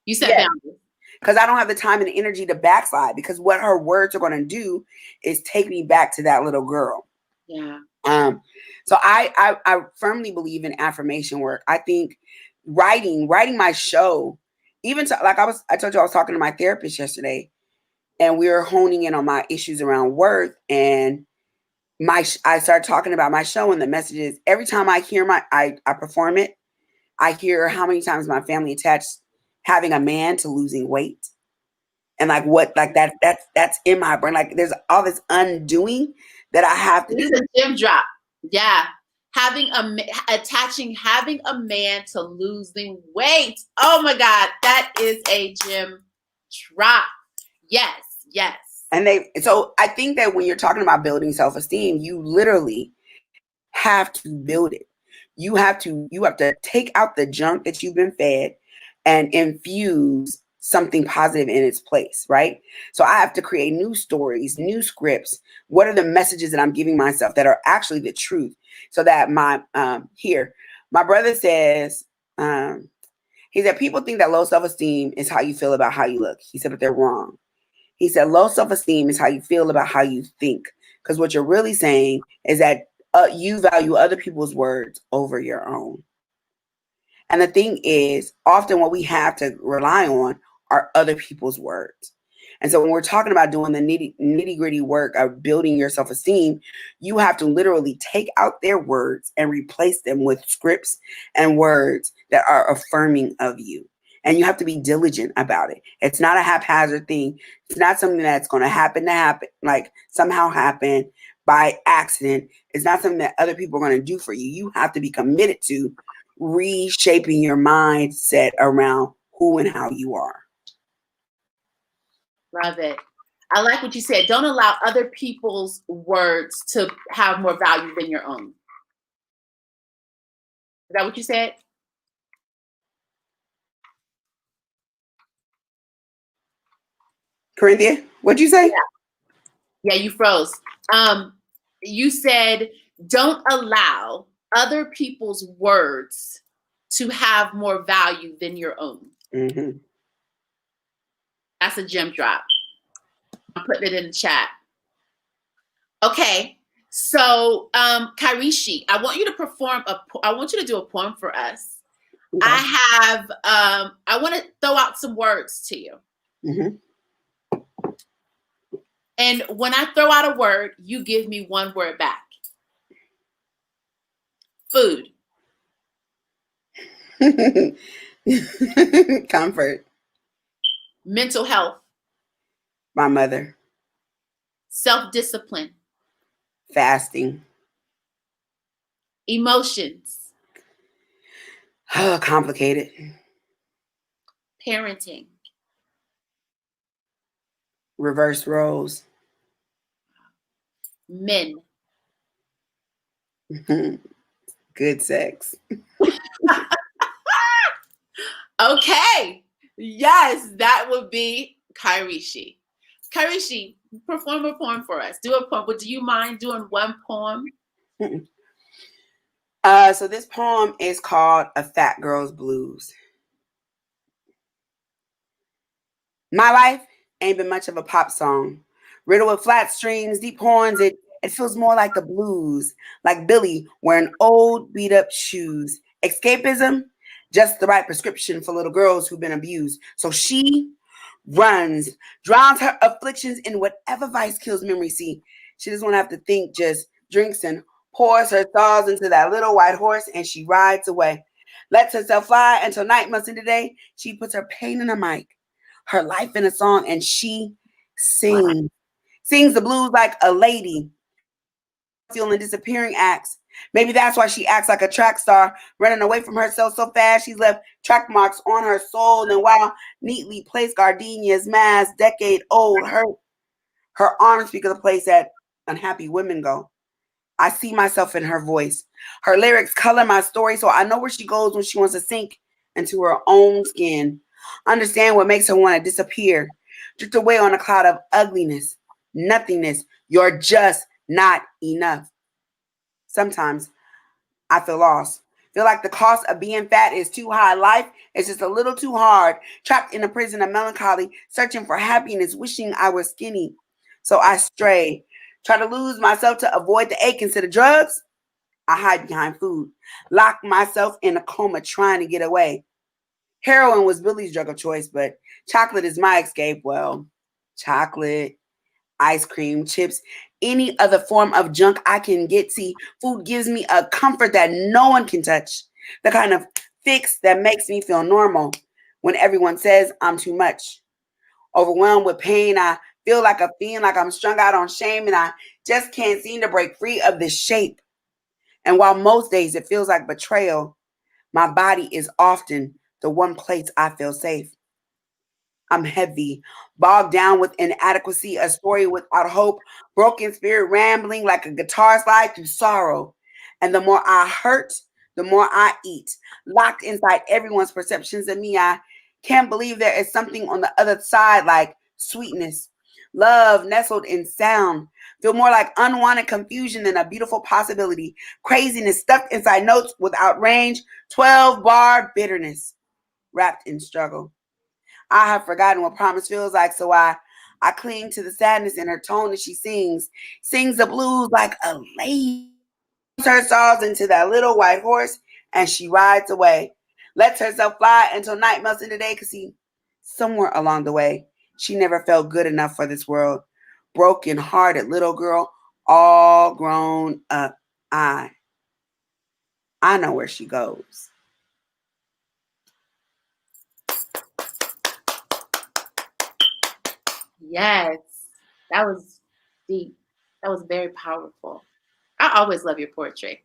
You set boundaries. Because I don't have the time and the energy to backslide, because what her words are going to do is take me back to that little girl. Yeah. So I firmly believe in affirmation work. I think writing my show, even I told you I was talking to my therapist yesterday, and we were honing in on my issues around worth, and I started talking about my show, and the messages. Every time I hear I perform it, I hear how many times my family attached having a man to losing weight. And that's in my brain. Like, there's all this undoing that I have to do. It's a gym drop. Yeah. Having a man to losing weight. Oh my God. That is a gym drop. Yes. Yes. And so I think that when you're talking about building self-esteem, you literally have to build it. You have to take out the junk that you've been fed and infuse something positive in its place, right? So I have to create new stories, new scripts. What are the messages that I'm giving myself that are actually the truth? So that my brother says, he said, people think that low self-esteem is how you feel about how you look. He said, but they're wrong. He said, low self-esteem is how you feel about how you think. Because what you're really saying is that you value other people's words over your own. And the thing is, often what we have to rely on are other people's words. And so when we're talking about doing the nitty gritty work of building your self-esteem, you have to literally take out their words and replace them with scripts and words that are affirming of you. And you have to be diligent about it. It's not a haphazard thing. It's not something that's going to happen, like somehow happen by accident. It's not something that other people are going to do for you. You have to be committed to reshaping your mindset around who and how you are. Love it. I like what you said. Don't allow other people's words to have more value than your own. Is that what you said? Corinthia, what'd you say? Yeah, you froze. You said, don't allow other people's words to have more value than your own. Mm-hmm. That's a gem drop. I'm putting it in the chat. Okay. So, Kharyshi, I want you to do a poem for us. Okay. I want to throw out some words to you. Mm-hmm. And when I throw out a word, you give me one word back. Food, Comfort. mental health, My mother. self-discipline, Fasting. emotions, Oh, complicated. parenting, Reverse roles. men. Good sex. Okay. Yes, that would be Kharyshi. Kharyshi, perform a poem for us. Do a poem. But do you mind doing one poem? So this poem is called A Fat Girl's Blues. My life ain't been much of a pop song. Riddled with flat strings, deep horns, it feels more like the blues, like Billy wearing old beat up shoes. Escapism, just the right prescription for little girls who've been abused. So she runs, drowns her afflictions in whatever vice kills memory. See, she doesn't want to have to think, just drinks and pours her thoughts into that little white horse and she rides away. Lets herself fly until night must end today. She puts her pain in a mic, her life in a song, and she sings. Sings the blues like a lady. Feeling disappearing acts. Maybe that's why she acts like a track star, running away from herself so fast she's left track marks on her soul. And while neatly placed gardenias, mass, decade old, her arms speak of the place that unhappy women go. I see myself in her voice. Her lyrics color my story, so I know where she goes when she wants to sink into her own skin. Understand what makes her want to disappear. Drift away on a cloud of ugliness, nothingness. You're just not enough. Sometimes I feel lost. Feel like the cost of being fat is too high. Life is just a little too hard. Trapped in a prison of melancholy, searching for happiness, wishing I was skinny. So I stray. Try to lose myself to avoid the ache instead of drugs. I hide behind food. Lock myself in a coma trying to get away. Heroin was Billy's drug of choice, but chocolate is my escape. Well, chocolate, ice cream, chips, any other form of junk I can get. See, food gives me a comfort that no one can touch. The kind of fix that makes me feel normal when everyone says I'm too much. Overwhelmed with pain, I feel like a fiend, like I'm strung out on shame, and I just can't seem to break free of this shape. And while most days it feels like betrayal, my body is often the one place I feel safe. I'm heavy, bogged down with inadequacy, a story without hope, broken spirit rambling like a guitar slide through sorrow. And the more I hurt, the more I eat, locked inside everyone's perceptions of me. I can't believe there is something on the other side like sweetness, love nestled in sound. Feel more like unwanted confusion than a beautiful possibility. Craziness stuffed inside notes without range, 12 bar bitterness wrapped in struggle. I have forgotten what promise feels like, so I cling to the sadness in her tone as she sings the blues like a lady. Her saws into that little white horse, and she rides away. Lets herself fly until night melts into day, because somewhere along the way, she never felt good enough for this world. Broken hearted little girl, all grown up. I I know where she goes. Yes, that was deep. That was very powerful. I always love your poetry.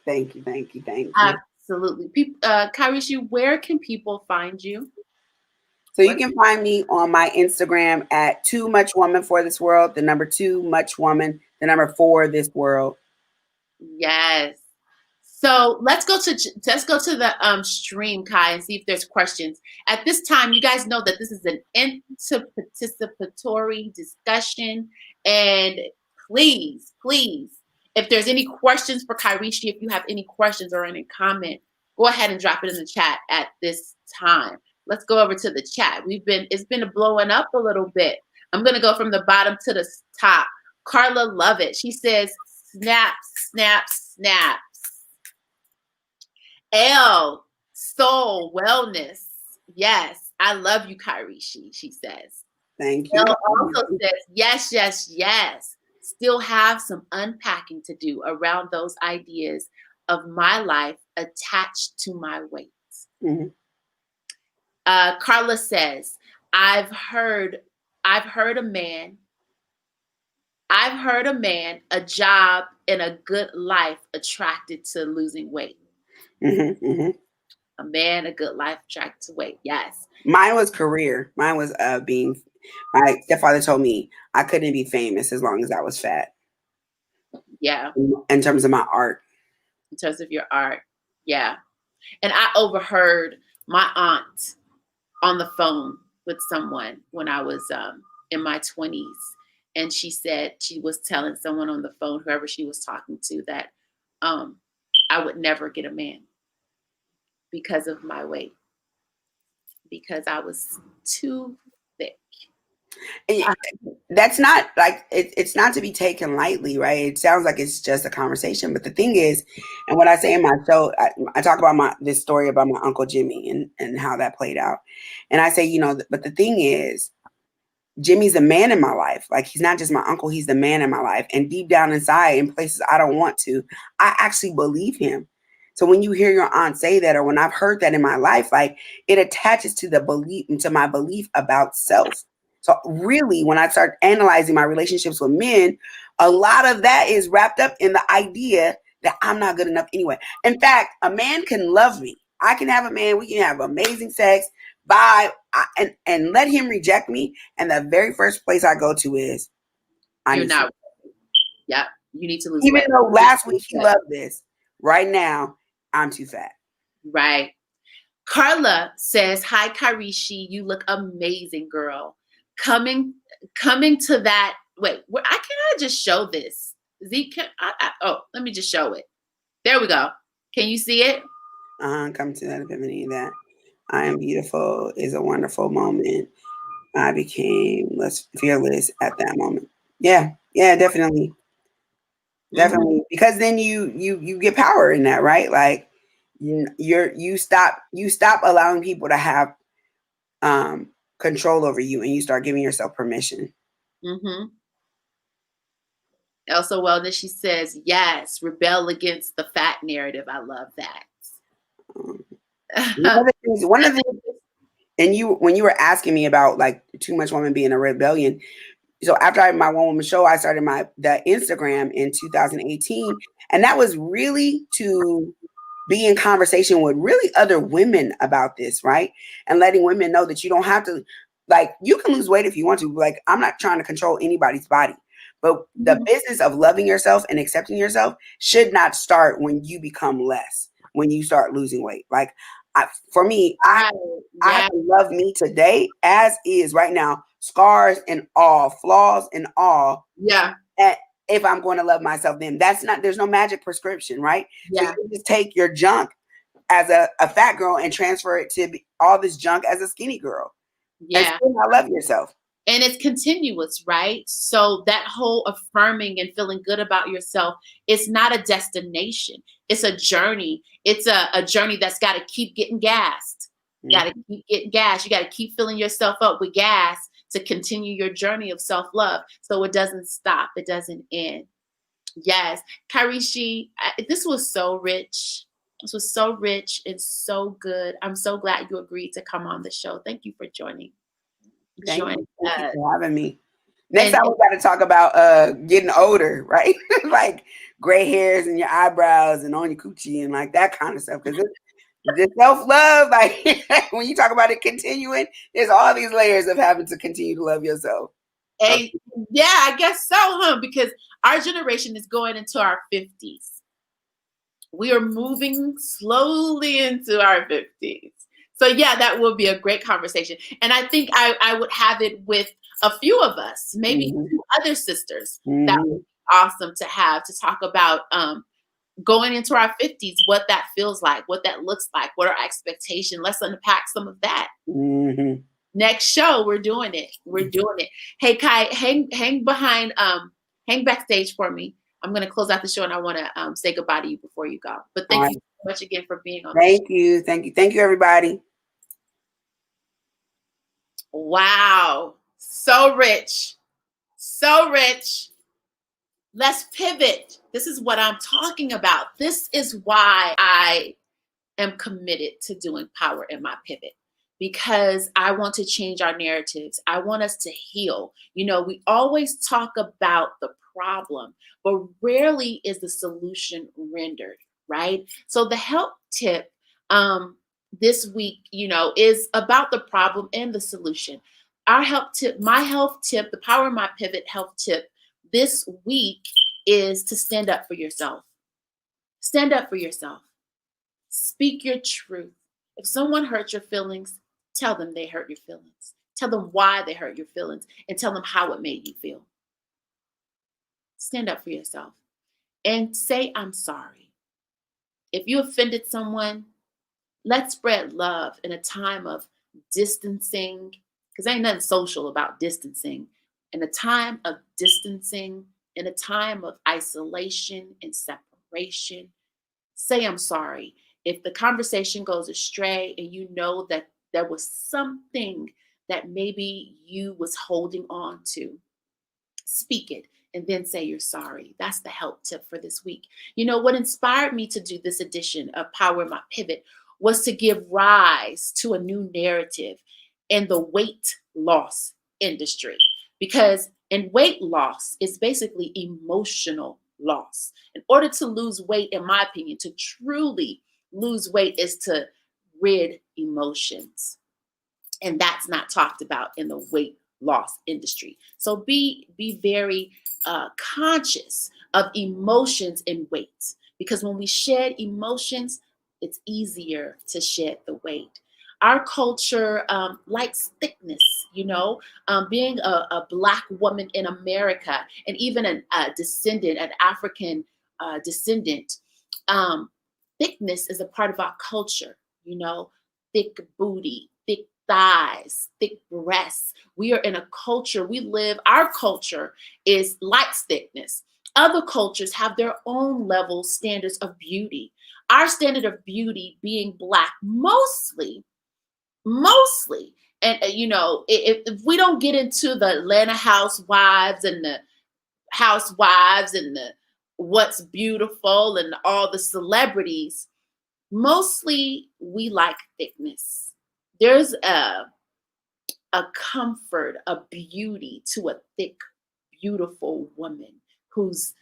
Thank you, thank you, thank you. Absolutely. Kharyshi, where can people find you? So you What? can find me on my Instagram at too much woman for this world, the number two much woman, the number four this world. Yes. So let's go to the stream, Kai, and see if there's questions. At this time, you guys know that this is an inter-participatory discussion, and please, if there's any questions for Kharyshi, if you have any questions or any comment, go ahead and drop it in the chat at this time. Let's go over to the chat. It's been blowing up a little bit. I'm gonna go from the bottom to the top. Carla Lovett, she says, Snaps, snaps, snaps. L, soul, wellness. Yes, I love you, Kharyshi, she says. Thank you. L also says, yes, yes, yes. Still have some unpacking to do around those ideas of my life attached to my weight. Mm-hmm. Carla says, I've heard a man, a job, and a good life attracted to losing weight. Mm-hmm. Mm-hmm. A man, a good life attracted to weight. Yes. Mine was career. Mine was being. My stepfather told me I couldn't be famous as long as I was fat. Yeah. In terms of my art. In terms of your art. Yeah. And I overheard my aunt on the phone with someone when I was in my 20s. And she said she was telling someone on the phone, whoever she was talking to, that I would never get a man because of my weight, because I was too thick. That's not like it's not to be taken lightly, right? It sounds like it's just a conversation, but the thing is, and what I say in my show, I talk about this story about my uncle Jimmy and how that played out, and I say, but the thing is, Jimmy's the man in my life. Like, he's not just my uncle, he's the man in my life. And deep down inside, in places I don't want to, I actually believe him. So when you hear your aunt say that, or when I've heard that in my life, like, it attaches to my belief about self. So really, when I start analyzing my relationships with men, a lot of that is wrapped up in the idea that I'm not good enough anyway. In fact, a man can love me. I can have a man, we can have amazing sex, and let him reject me, and the very first place I go to is You're not. Yeah, you need to lose even weight. though last week he loved this, right now I'm too fat. Right. Carla says, hi, Kharyshi, you look amazing, girl. Coming to that. Wait, I cannot just show this. Let me just show it. There we go. Can you see it? Come to that epiphany that I am beautiful is a wonderful moment. I became less fearless at that moment. Yeah, definitely. Definitely. Because then you get power in that, right? Like, you stop allowing people to have control over you, and you start giving yourself permission. Mm-hmm. Also, wellness, she says, yes, rebel against the fat narrative. I love that. One of the things, and when you were asking me about like too much woman being a rebellion, so after I had my one woman show, I started the Instagram in 2018, and that was really to be in conversation with really other women about this, right? And letting women know that you don't have to, like, you can lose weight if you want to. Like, I'm not trying to control anybody's body, but the business of loving yourself and accepting yourself should not start when you become less, when you start losing weight. Like, for me, I have to love me today as is right now, scars and all, flaws and all. Yeah. And if I'm going to love myself, then there's no magic prescription, right? Yeah. So you just take your junk as a fat girl and transfer it to all this junk as a skinny girl. Yeah. And still not love yourself. And it's continuous, right? So that whole affirming and feeling good about yourself, it's not a destination. It's a journey. It's a journey that's got to keep getting gassed. Got to keep getting gas. You got to keep filling yourself up with gas to continue your journey of self-love. So it doesn't stop. It doesn't end. Yes. Kharyshi, this was so rich. This was so rich and so good. I'm so glad you agreed to come on the show. Thank you for joining. Thank you for having me. Next time we got to talk about getting older, right? Like gray hairs and your eyebrows and on your coochie and like that kind of stuff. Because the self-love, like when you talk about it continuing, there's all these layers of having to continue to love yourself. Yeah, I guess so, huh? Because our generation is going into our 50s. We are moving slowly into our 50s. So yeah, that will be a great conversation. And I think I would have it with a few of us, maybe two other sisters. That would be awesome to have to talk about going into our 50s, what that feels like, what that looks like, what our expectation. Let's unpack some of that. Next show, we're doing it. We're doing it. Hey, Kai, hang behind, hang backstage for me. I'm going to close out the show, and I want to say goodbye to you before you go. But All thank right. you so much again for being on the show. Thank you. Thank you. Thank you, everybody. Wow. So rich. So rich. Let's pivot. This is what I'm talking about. This is why I am committed to doing Power in My Pivot, because I want to change our narratives. I want us to heal. We always talk about the problem, but rarely is the solution rendered, right? So the help tip this week, is about the problem and the solution. Our help tip, my health tip, the Power in My Pivot health tip this week is to stand up for yourself. Stand up for yourself. Speak your truth. If someone hurt your feelings, tell them they hurt your feelings. Tell them why they hurt your feelings, and tell them how it made you feel. Stand up for yourself and say, I'm sorry. If you offended someone, let's spread love in a time of distancing, because ain't nothing social about distancing. In a time of distancing, in a time of isolation and separation, say I'm sorry. If the conversation goes astray and you know that there was something that maybe you was holding on to, speak it and then say you're sorry. That's the help tip for this week. What inspired me to do this edition of Power in My Pivot was to give rise to a new narrative in the weight loss industry. Because in weight loss, it's basically emotional loss. In order to lose weight, in my opinion, to truly lose weight is to rid emotions. And that's not talked about in the weight loss industry. So be very conscious of emotions and weight, because when we shed emotions, it's easier to shed the weight. Our culture likes thickness, being a Black woman in America, and even an African descendant, thickness is a part of our culture, thick booty, thick thighs, thick breasts. We are in a culture, our culture is likes thickness. Other cultures have their own level standards of beauty. Our standard of beauty being Black mostly, and if we don't get into the Atlanta housewives and the what's beautiful and all the celebrities, mostly we like thickness. There's a comfort, a beauty to a thick, beautiful woman who's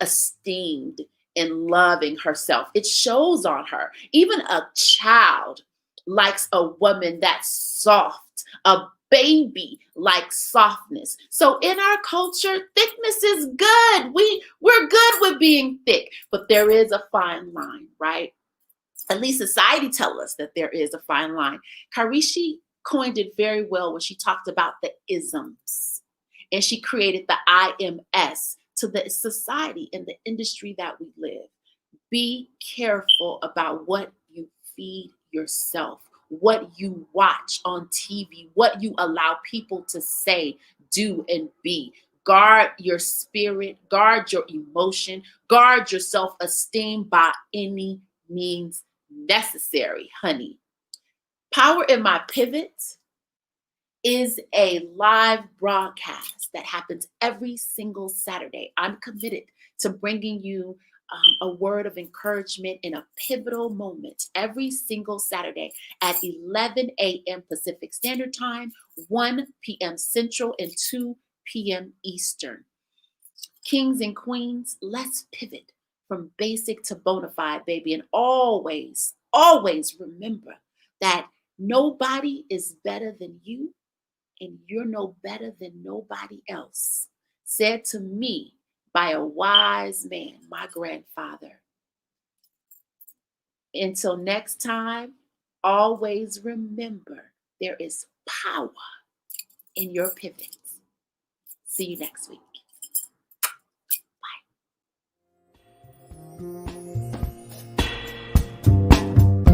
esteemed and loving herself. It shows on her. Even a child likes a woman that's soft. A baby likes softness. So in our culture, thickness is good. We're good with being thick, but there is a fine line, right? At least society tells us that there is a fine line. Kharyshi coined it very well when she talked about the isms, and she created the IMS to the society and the industry that we live. Be careful about what you feed yourself, what you watch on TV, what you allow people to say, do, and be. Guard your spirit, guard your emotion, guard your self-esteem by any means necessary, honey. Power in My Pivot is a live broadcast that happens every single Saturday. I'm committed to bringing you a word of encouragement in a pivotal moment every single Saturday at 11 a.m. Pacific Standard Time, 1 p.m. Central, and 2 p.m. Eastern. Kings and queens, let's pivot from basic to bona fide, baby. And always, always remember that nobody is better than you, and you're no better than nobody else. Said to me by a wise man, my grandfather. Until next time, always remember there is power in your pivots. See you next week.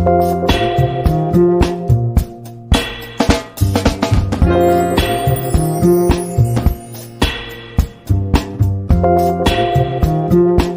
Bye.